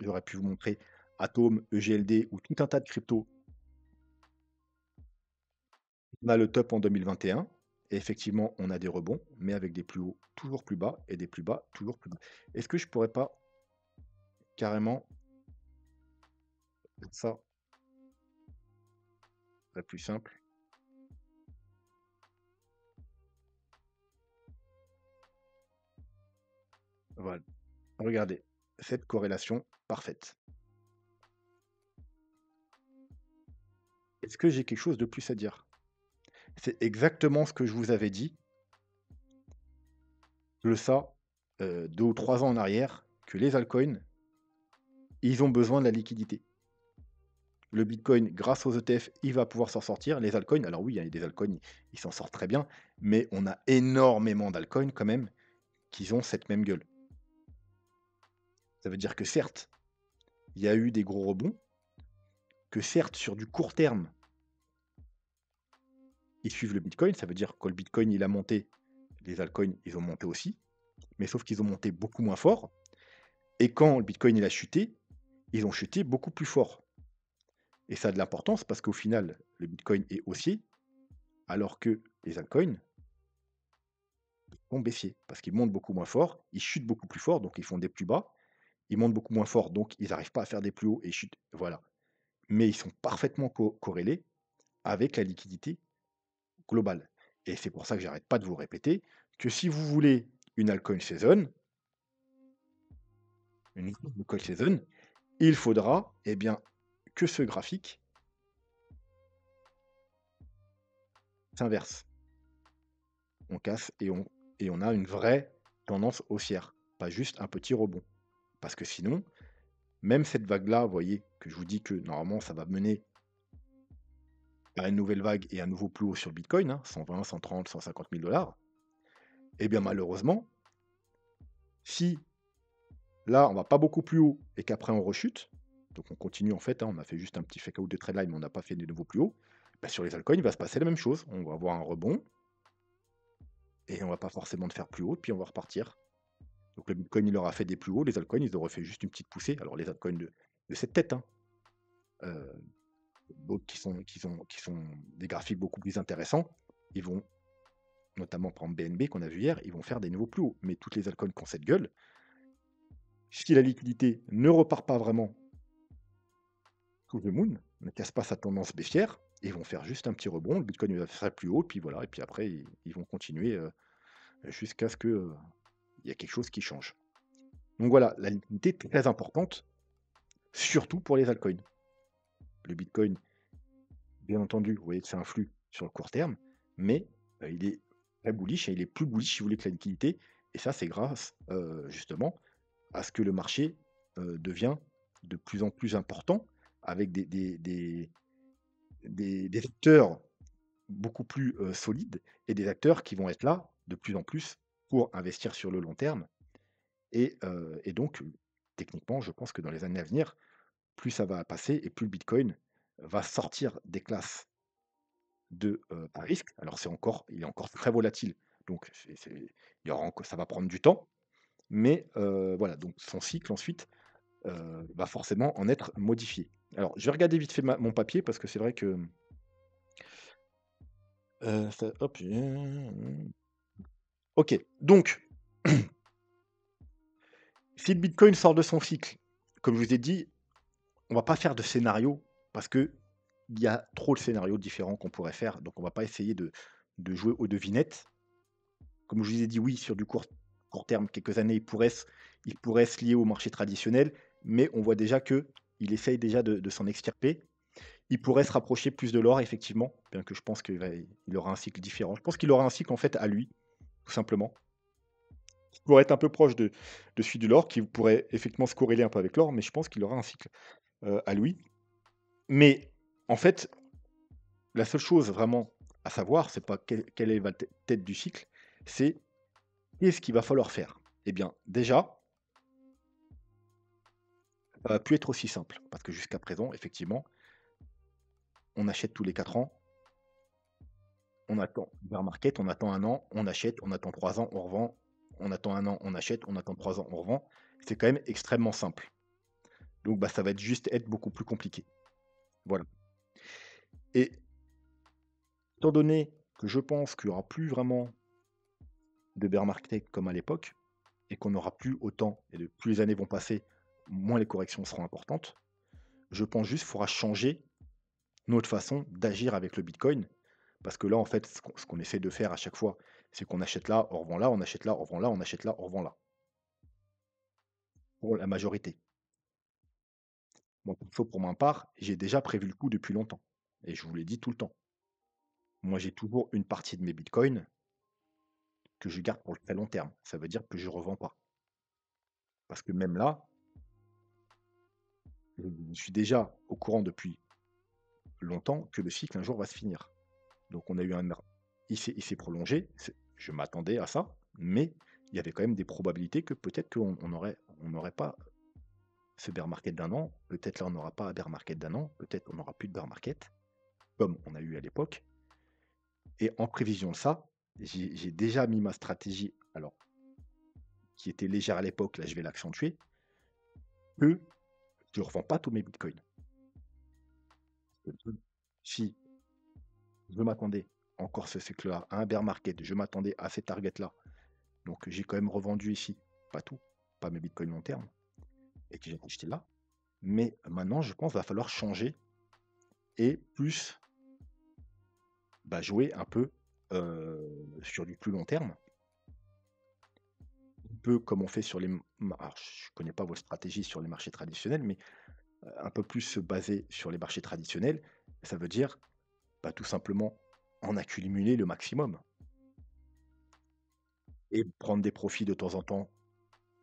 j'aurais pu vous montrer Atom, EGLD ou tout un tas de cryptos. On a le top en 2021 et effectivement, on a des rebonds, mais avec des plus hauts toujours plus bas et des plus bas toujours plus bas. Est-ce que je pourrais pas carrément faire ça serait plus simple? Voilà, regardez, cette corrélation parfaite. Est-ce que j'ai quelque chose de plus à dire? C'est exactement ce que je vous avais dit de ça, 2 ou 3 ans en arrière, que les altcoins, ils ont besoin de la liquidité. Le bitcoin, grâce aux ETF, il va pouvoir s'en sortir. Les altcoins, alors oui, il y a des altcoins, ils s'en sortent très bien, mais on a énormément d'altcoins quand même qui ont cette même gueule. Ça veut dire que certes, il y a eu des gros rebonds, que certes, sur du court terme, ils suivent le bitcoin. Ça veut dire que quand le bitcoin, il a monté, les altcoins, ils ont monté aussi, mais sauf qu'ils ont monté beaucoup moins fort. Et quand le bitcoin, il a chuté, ils ont chuté beaucoup plus fort. Et ça a de l'importance parce qu'au final, le bitcoin est haussier, alors que les altcoins sont baissiers. Parce qu'ils montent beaucoup moins fort, ils chutent beaucoup plus fort, donc ils font des plus bas. Ils montent beaucoup moins fort, donc ils n'arrivent pas à faire des plus hauts et ils chutent. Voilà. Mais ils sont parfaitement corrélés avec la liquidité globale. Et c'est pour ça que j'arrête pas de vous répéter que si vous voulez une altcoin saison, une altcoin saison, il faudra eh bien, que ce graphique s'inverse. On casse et on a une vraie tendance haussière, pas juste un petit rebond. Parce que sinon, même cette vague-là, vous voyez, que je vous dis que normalement ça va mener à une nouvelle vague et un nouveau plus haut sur le Bitcoin, hein, 120, 130, 150 000 dollars, eh bien malheureusement, si là on va pas beaucoup plus haut et qu'après on rechute, donc on continue en fait, hein, on a fait juste un petit fake out de trade line, mais on n'a pas fait de nouveau plus haut, bah, sur les altcoins, il va se passer la même chose. On va avoir un rebond et on va pas forcément de faire plus haut, puis on va repartir. Donc le Bitcoin, il aura fait des plus hauts, les altcoins, ils auraient fait juste une petite poussée. Alors les altcoins de cette tête, hein, euh, d'autres qui sont des graphiques beaucoup plus intéressants, ils vont, notamment par exemple BNB qu'on a vu hier, ils vont faire des nouveaux plus hauts. Mais toutes les altcoins qui ont cette gueule, si la liquidité ne repart pas vraiment sous le moon, ne casse pas sa tendance baissière, ils vont faire juste un petit rebond, le Bitcoin il va faire plus haut, puis voilà, et puis après ils vont continuer jusqu'à ce que il y a quelque chose qui change. Donc voilà, la liquidité est très importante, surtout pour les altcoins. Le Bitcoin, bien entendu, vous voyez que c'est un flux sur le court terme, mais il est très bullish et il est plus bullish si vous voulez que la liquidité. Et ça, c'est grâce justement à ce que le marché devient de plus en plus important avec des acteurs beaucoup plus solides et des acteurs qui vont être là de plus en plus pour investir sur le long terme. Et donc, techniquement, je pense que dans les années à venir, plus ça va passer et plus le Bitcoin va sortir des classes de à risque. Alors il est encore très volatile, donc il y aura ça va prendre du temps, mais voilà, donc son cycle ensuite va forcément en être modifié. Alors, je vais regarder vite fait mon papier parce que c'est vrai que hop, ok, donc si le Bitcoin sort de son cycle, comme je vous ai dit, on va pas faire de scénario parce que il y a trop de scénarios différents qu'on pourrait faire, donc on va pas essayer de jouer aux devinettes. Comme je vous ai dit, oui, sur du court terme, quelques années, il pourrait se lier au marché traditionnel, mais on voit déjà que il essaye déjà de s'en extirper. Il pourrait se rapprocher plus de l'or effectivement, bien que je pense il aura un cycle différent. Je pense qu'il aura un cycle en fait à lui, tout simplement. Qui pourrait être un peu proche de celui de l'or, qui pourrait effectivement se corréler un peu avec l'or, mais je pense qu'il aura un cycle, à lui. Mais en fait, la seule chose vraiment à savoir, c'est pas quelle est la tête du cycle, c'est qu'est-ce qu'il va falloir faire? Eh bien, déjà, ça va plus être aussi simple parce que jusqu'à présent, effectivement, on achète tous les 4 ans, on attend bear market, on attend 1 an, on achète, on attend 3 ans, on revend, on attend 1 an, on achète, on attend 3 ans, on revend. C'est quand même extrêmement simple. Donc, bah, ça va être beaucoup plus compliqué. Voilà. Et étant donné que je pense qu'il y aura plus vraiment de bear market comme à l'époque et qu'on n'aura plus autant et de plus les années vont passer, moins les corrections seront importantes. Je pense juste qu'il faudra changer notre façon d'agir avec le bitcoin parce que là, en fait, ce qu'on essaie de faire à chaque fois, c'est qu'on achète là, on revend là, on achète là, on revend là, on achète là, on revend là, pour la majorité. Moi, perso, pour ma part, j'ai déjà prévu le coup depuis longtemps et je vous l'ai dit tout le temps. Moi, j'ai toujours une partie de mes bitcoins que je garde pour le très long terme. Ça veut dire que je revends pas. Parce que même là, je suis déjà au courant depuis longtemps que le cycle un jour va se finir. Donc on a eu un il s'est prolongé, je m'attendais à ça, mais il y avait quand même des probabilités que peut-être on n'aurait pas ce bear market d'un an, peut-être là on n'aura pas un bear market d'un an, peut-être on n'aura plus de bear market, comme on a eu à l'époque. Et en prévision de ça, j'ai déjà mis ma stratégie, alors qui était légère à l'époque, là je vais l'accentuer, que je ne revends pas tous mes bitcoins. Si je m'attendais encore ce cycle-là à un bear market, je m'attendais à ces targets-là. Donc j'ai quand même revendu ici, pas tout, pas mes bitcoins long terme, et que j'ai acheté là. Mais maintenant, je pense qu'il va falloir changer et plus bah, jouer un peu sur du plus long terme. Un peu comme on fait sur les... Alors, je ne connais pas vos stratégies sur les marchés traditionnels, mais un peu plus se baser sur les marchés traditionnels. Ça veut dire bah, tout simplement en accumuler le maximum et prendre des profits de temps en temps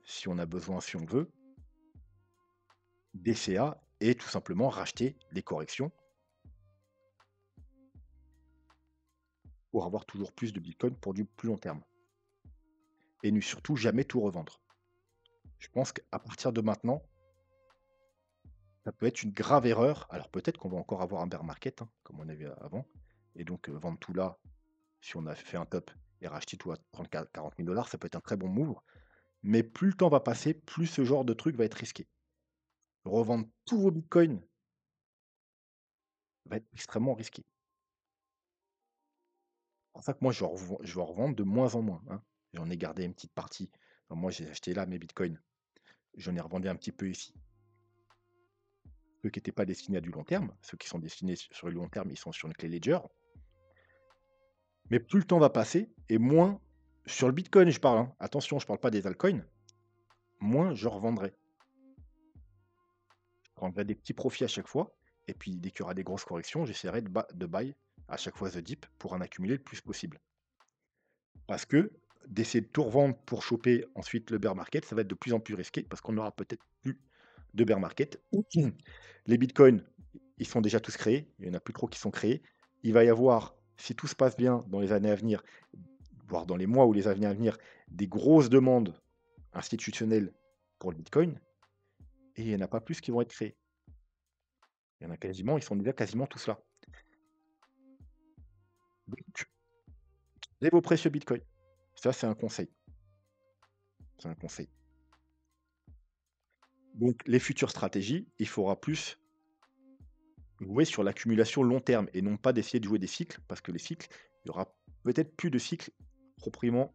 si on a besoin, si on veut, des CA et tout simplement racheter les corrections pour avoir toujours plus de bitcoin pour du plus long terme. Et ne surtout jamais tout revendre. Je pense qu'à partir de maintenant, ça peut être une grave erreur. Alors peut-être qu'on va encore avoir un bear market, hein, comme on avait avant, et donc vendre tout là, si on a fait un top et racheter tout à 34 40 000 dollars, ça peut être un très bon move. Mais plus le temps va passer, plus ce genre de truc va être risqué. Revendre tous vos bitcoins va être extrêmement risqué. C'est pour ça que moi, je vais en revendre de moins en moins, hein. J'en ai gardé une petite partie. Enfin, moi, j'ai acheté là mes bitcoins. J'en ai revendu un petit peu ici. Ceux qui n'étaient pas destinés à du long terme, ceux qui sont destinés sur le long terme, ils sont sur une clé Ledger. Mais plus le temps va passer et moins sur le Bitcoin, je parle, hein. Attention, je parle pas des altcoins, moins je revendrai. Je prendrai des petits profits à chaque fois et puis dès qu'il y aura des grosses corrections, j'essaierai de buy à chaque fois the dip pour en accumuler le plus possible. Parce que d'essayer de tout revendre pour choper ensuite le bear market, ça va être de plus en plus risqué parce qu'on n'aura peut-être plus de bear market. Les bitcoins, ils sont déjà tous créés, il y en a plus trop qui sont créés. Il va y avoir, si tout se passe bien dans les années à venir, voire dans les mois ou les années à venir, des grosses demandes institutionnelles pour le bitcoin et il n'y en a pas plus qui vont être créés. Il y en a quasiment, ils sont déjà quasiment tous là. Donc, gardez vos précieux bitcoins. Ça, c'est un conseil. C'est un conseil. Donc, les futures stratégies, il faudra plus jouer sur l'accumulation long terme et non pas d'essayer de jouer des cycles, parce que les cycles, il y aura peut-être plus de cycles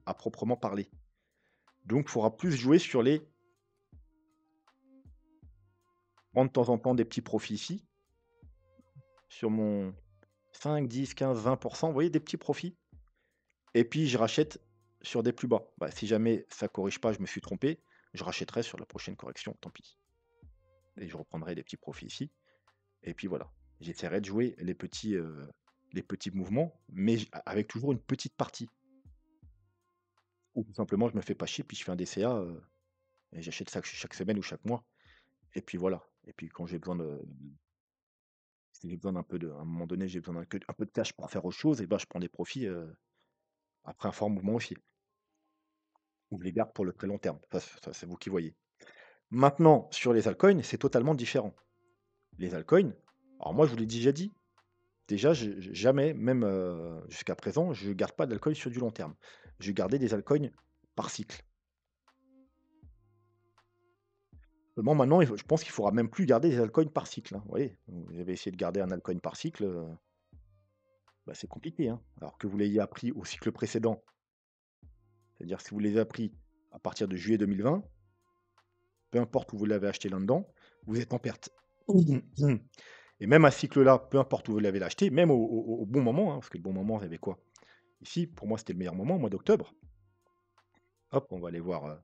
à proprement parler. Donc, il faudra plus jouer sur les prendre de temps en temps des petits profits ici, sur mon 5, 10, 15, 20%, vous voyez, des petits profits. Et puis, je rachète sur des plus bas. Bah, si jamais ça corrige pas, je me suis trompé, je rachèterai sur la prochaine correction, tant pis. Et je reprendrai des petits profits ici. Et puis voilà. J'essaierai de jouer les petits mouvements, mais avec toujours une petite partie. Ou tout simplement, je me fais pas chier, puis je fais un DCA, et j'achète ça chaque semaine ou chaque mois. Et puis voilà. Et puis quand j'ai besoin de si j'ai besoin d'un peu de à un moment donné, j'ai besoin un peu de cash pour faire autre chose et ben, je prends des profits, après un fort mouvement haussier. Ou je les garde pour le très long terme. Ça, c'est vous qui voyez. Maintenant, sur les altcoins, c'est totalement différent. Les altcoins, alors moi, je vous l'ai déjà dit, déjà, jamais, même, jusqu'à présent, je garde pas d'alcool sur du long terme. Je gardais des altcoins par cycle. Seulement maintenant, je pense qu'il faudra même plus garder des altcoins par cycle, hein. Vous voyez? Vous avez essayé de garder un altcoin par cycle, bah, c'est compliqué, hein. Alors que vous l'ayez appris au cycle précédent, c'est-à-dire si vous l'avez appris à partir de juillet 2020, peu importe où vous l'avez acheté là-dedans, vous êtes en perte. Et même à ce cycle-là, peu importe où vous l'avez acheté, même au bon moment, hein, parce que le bon moment, il y avait quoi? Ici, pour moi, c'était le meilleur moment, au mois d'octobre. Hop, on va aller voir,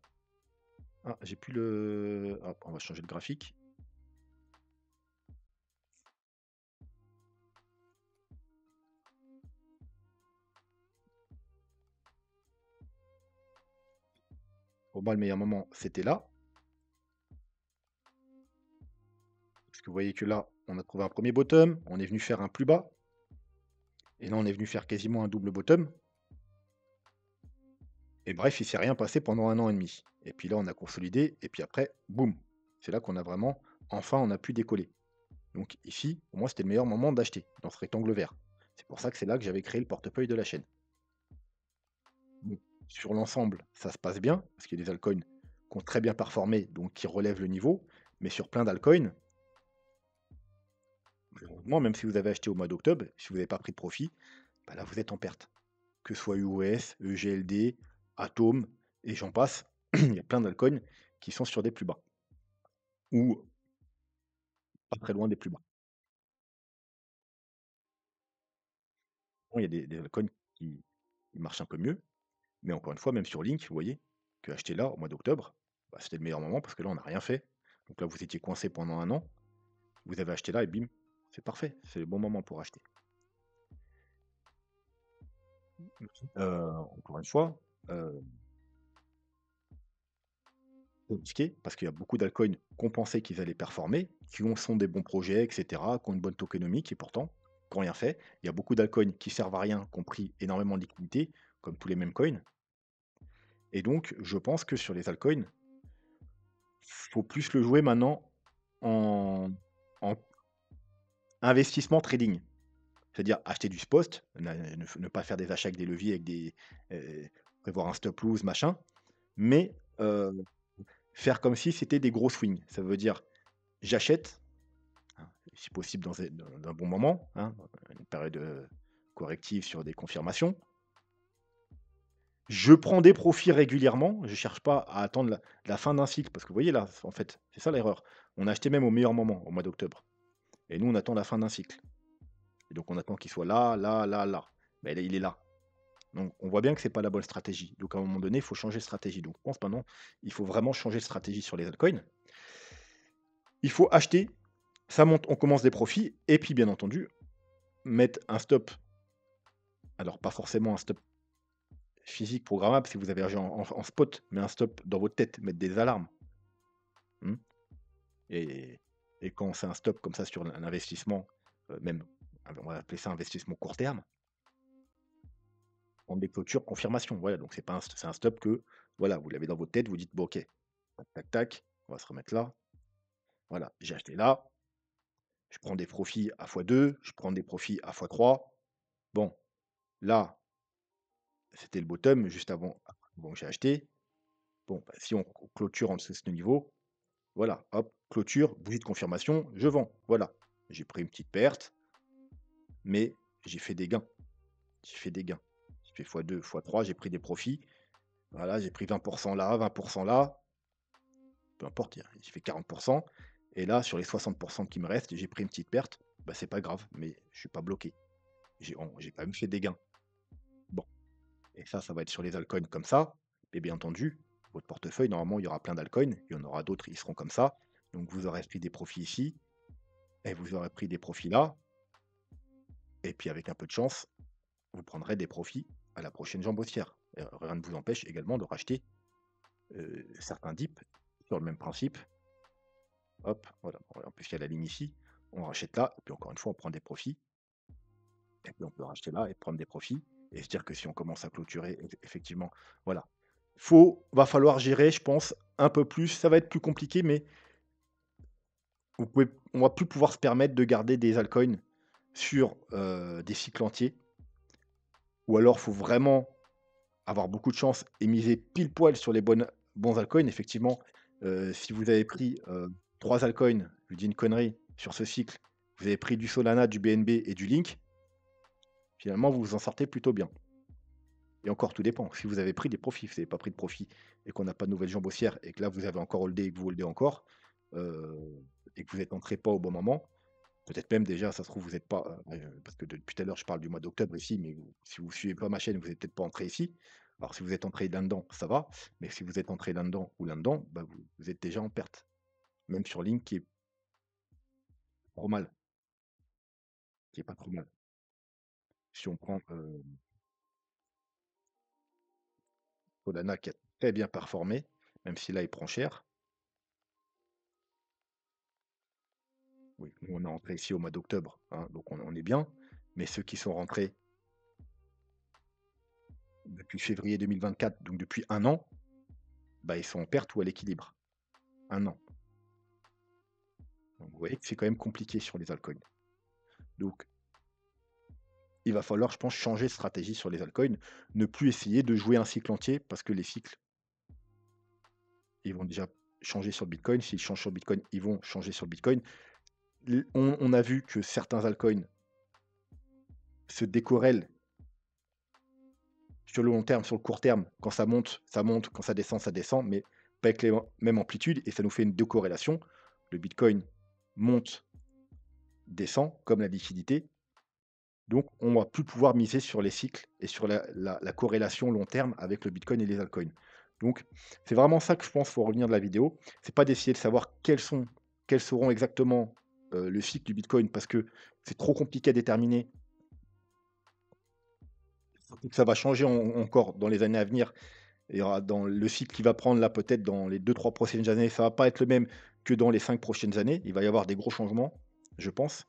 ah, j'ai plus le hop, on va changer de graphique. Pour moi, le meilleur moment, c'était là, parce que vous voyez que là, on a trouvé un premier bottom, on est venu faire un plus bas, et là, on est venu faire quasiment un double bottom. Et bref, il s'est rien passé pendant 1 an et demi. Et puis là, on a consolidé, et puis après, boum! C'est là qu'on a vraiment enfin, on a pu décoller. Donc ici, pour moi, c'était le meilleur moment d'acheter, dans ce rectangle vert. C'est pour ça que c'est là que j'avais créé le portefeuille de la chaîne. Bon, sur l'ensemble, ça se passe bien, parce qu'il y a des altcoins qui ont très bien performé, donc qui relèvent le niveau. Mais sur plein d'altcoins, malheureusement, même si vous avez acheté au mois d'octobre, si vous n'avez pas pris de profit, bah là, vous êtes en perte. Que ce soit UOS, EGLD, Atom, et j'en passe, il y a plein d'altcoins qui sont sur des plus bas, ou pas très loin des plus bas. Bon, il y a des altcoins qui marchent un peu mieux, mais encore une fois, même sur Link, vous voyez, que acheter là, au mois d'octobre, bah, c'était le meilleur moment parce que là, on n'a rien fait. Donc là, vous étiez coincé pendant 1 an, vous avez acheté là et bim, c'est parfait, c'est le bon moment pour acheter. Encore une fois, heu, c'est risqué parce qu'il y a beaucoup d'altcoins qu'on pensait qu'ils allaient performer, sont des bons projets, et cetera, qui ont une bonne tokenomique et pourtant, qui ont rien fait. Il y a beaucoup d'altcoins qui servent à rien, qui ont pris énormément de liquidités, comme tous les mêmes coins. Et donc, je pense que sur les altcoins, faut plus le jouer maintenant en en investissement trading. C'est-à-dire acheter du spot, ne pas faire des achats avec des leviers, avec des prévoir un stop loss, machin, mais faire comme si c'était des gros swings. Ça veut dire j'achète, hein, si possible dans un bon moment, hein, une période, corrective sur des confirmations. Je prends des profits régulièrement, je cherche pas à attendre la fin d'un cycle parce que vous voyez là, en fait, c'est ça l'erreur. On a acheté même au meilleur moment, au mois d'octobre et nous on attend la fin d'un cycle et donc on attend qu'il soit là, là, là, là. Mais là, il est là. Donc on voit bien que c'est pas la bonne stratégie. Donc à un moment donné, il faut changer de stratégie. Donc je pense maintenant, il faut vraiment changer de stratégie sur les altcoins. Il faut acheter, ça monte, on commence des profits et puis bien entendu, mettre un stop. Alors pas forcément un stop physique programmable si vous avez agi en spot, mais un stop dans votre tête, mettre des alarmes. Mmh. Et quand c'est un stop comme ça sur un investissement, même, on va appeler ça investissement court terme, prendre des clôtures, confirmation. Voilà, donc c'est pas un c'est un stop que, voilà, vous l'avez dans votre tête, vous dites: «Bon OK, tac, tac, tac, on va se remettre là. Voilà, j'ai acheté là, je prends des profits à x2, je prends des profits à x3. Bon, là, c'était le bottom juste avant bon, j'ai acheté. Bon, bah, si on clôture en dessous de ce niveau, voilà, hop, clôture, bougie de confirmation, je vends. Voilà, j'ai pris une petite perte, mais j'ai fait des gains. J'ai fait des gains. J'ai fait x2, x3, j'ai pris des profits. Voilà, j'ai pris 20% là, 20% là, peu importe, j'ai fait 40%. Et là, sur les 60% qui me restent, j'ai pris une petite perte. Bah, c'est pas grave, mais je suis pas bloqué. J'ai quand même fait des gains. Bon, et ça va être sur les altcoins comme ça. Et bien entendu, votre portefeuille, normalement, il y aura plein d'altcoins. Il y en aura d'autres, ils seront comme ça. Donc vous aurez pris des profits ici. et vous aurez pris des profits là, et puis avec un peu de chance, vous prendrez des profits à la prochaine jambe haussière. Et rien ne vous empêche également de racheter, certains dips sur le même principe. Hop, voilà. En plus, il y a la ligne ici, on rachète là, et puis encore une fois, on prend des profits, et puis on peut racheter là et prendre des profits, et se dire que si on commence à clôturer, effectivement, voilà. Va falloir gérer, je pense, un peu plus. Ça va être plus compliqué, mais on va plus pouvoir se permettre de garder des altcoins sur des cycles entiers, ou alors il faut vraiment avoir beaucoup de chance et miser pile poil sur les bons altcoins. Effectivement, si vous avez pris 3 altcoins, je vous dis une connerie, sur ce cycle, vous avez pris du Solana, du BNB et du Link, finalement, vous vous en sortez plutôt bien. Et encore, tout dépend. Si vous avez pris des profits, si vous n'avez pas pris de profit et qu'on n'a pas de nouvelle jambe haussière et que là, vous avez encore holdé et que vous holdez encore, et que vous êtes entré pas au bon moment, peut-être même déjà, ça se trouve, vous êtes pas, parce que depuis tout à l'heure, je parle du mois d'octobre ici, mais si vous suivez pas ma chaîne, vous êtes peut-être pas entré ici. Alors si vous êtes entré là-dedans, ça va, mais si vous êtes entré là-dedans ou là-dedans, bah, vous êtes déjà en perte. Même sur Link qui est trop mal, qui est pas trop mal. Si on prend, Solana qui a très bien performé, même si là, il prend cher. Oui, nous, on est entré ici au mois d'octobre, hein, donc on est bien, mais ceux qui sont rentrés depuis février 2024, donc depuis un an, bah, ils sont en perte ou à l'équilibre. Un an. Donc vous voyez que c'est quand même compliqué sur les altcoins. Donc il va falloir, je pense, changer de stratégie sur les altcoins, ne plus essayer de jouer un cycle entier parce que les cycles, ils vont déjà changer sur le Bitcoin. S'ils changent sur le Bitcoin, ils vont changer sur le Bitcoin. On a vu que certains altcoins se décorrèlent sur le long terme, sur le court terme. Quand ça monte, ça monte, quand ça descend, mais pas avec les mêmes amplitudes et ça nous fait une décorrélation. Le Bitcoin monte, descend comme la liquidité. Donc, on va plus pouvoir miser sur les cycles et sur la corrélation long terme avec le Bitcoin et les altcoins. Donc, c'est vraiment ça que je pense, qu'il faut revenir de la vidéo. C'est pas d'essayer de savoir quels seront exactement le cycle du Bitcoin parce que c'est trop compliqué à déterminer. Surtout que ça va changer encore dans les années à venir. Il y aura dans le cycle qui va prendre là, peut-être dans les 2 3 prochaines années, ça va pas être le même que dans les 5 prochaines années. Il va y avoir des gros changements, je pense.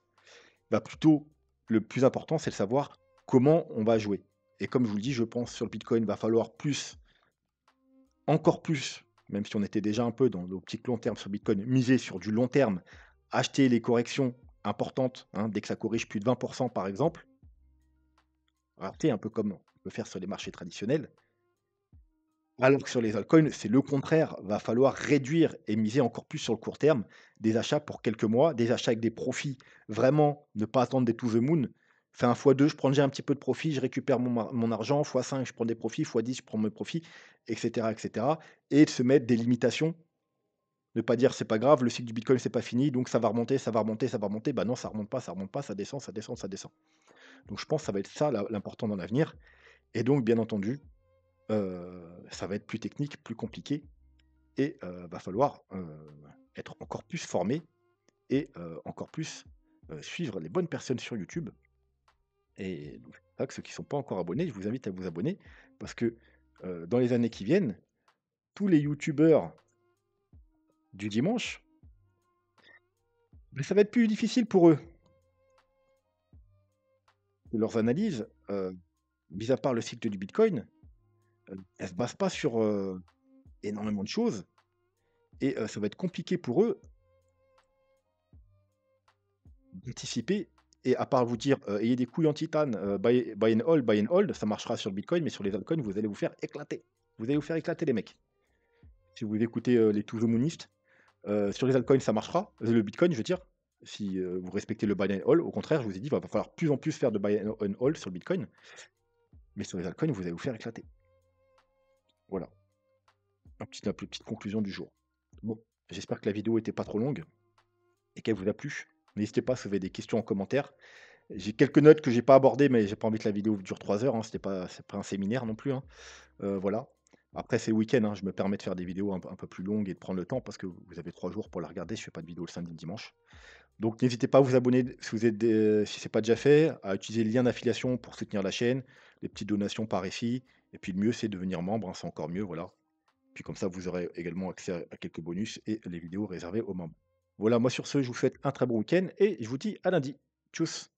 Bah, plutôt, le plus important, c'est de savoir comment on va jouer. Et comme je vous le dis, je pense sur le Bitcoin, va falloir plus, encore plus, même si on était déjà un peu dans l'optique long terme sur Bitcoin, miser sur du long terme, acheter les corrections importantes, hein, dès que ça corrige plus de 20% par exemple, racheter un peu comme on peut faire sur les marchés traditionnels. Alors que sur les altcoins, c'est le contraire. Va falloir réduire et miser encore plus sur le court terme, des achats pour quelques mois, des achats avec des profits. Vraiment, ne pas attendre des to the moon. Fais un fois 2, je prends déjà un petit peu de profit, je récupère mon argent, fois 5, je prends des profits, fois 10, je prends mes profits, etc., etc. Et de se mettre des limitations. Ne pas dire c'est pas grave, le cycle du Bitcoin c'est pas fini, donc ça va remonter, ça va remonter, ça va remonter. Bah non, ça remonte pas, ça descend, ça descend, ça descend. Donc je pense que ça va être ça l'important dans l'avenir. Et donc, bien entendu, ça va être plus technique, plus compliqué et va falloir, être encore plus formé et encore plus, suivre les bonnes personnes sur YouTube et donc c'est pour ça que ceux qui ne sont pas encore abonnés, je vous invite à vous abonner parce que, dans les années qui viennent, tous les youtubeurs du dimanche, beh, ça va être plus difficile pour eux. Leurs analyses, mis à part le cycle du bitcoin, elles se basent pas sur, énormément de choses et ça va être compliqué pour eux d'anticiper et à part vous dire, «Ayez des couilles en titane, buy and hold», ça marchera sur le bitcoin, mais sur les altcoins, vous allez vous faire éclater. Vous allez vous faire éclater les mecs. Si vous écoutez, les to the moonistes, sur les altcoins, ça marchera, le bitcoin, je veux dire, si, vous respectez le buy and hold. Au contraire, je vous ai dit, il va falloir plus en plus faire de buy and hold sur le bitcoin, mais sur les altcoins, vous allez vous faire éclater. Voilà, la petite conclusion du jour. Bon, j'espère que la vidéo était pas trop longue et qu'elle vous a plu. N'hésitez pas si vous avez des questions en commentaire. J'ai quelques notes que j'ai pas abordées, mais j'ai pas envie que la vidéo dure 3 heures, hein, c'est pas un séminaire non plus, hein. Voilà. Après c'est le week-end, hein, je me permets de faire des vidéos un peu plus longues et de prendre le temps parce que vous avez 3 jours pour la regarder, je fais pas de vidéo le samedi, le dimanche. Donc n'hésitez pas à vous abonner si vous êtes si c'est pas déjà fait, à utiliser le lien d'affiliation pour soutenir la chaîne, les petites donations par ici et puis le mieux c'est de devenir membre, hein, c'est encore mieux, voilà. Puis comme ça, vous aurez également accès à quelques bonus et les vidéos réservées aux membres. Voilà, moi sur ce, je vous souhaite un très bon week-end et je vous dis à lundi. Tchuss!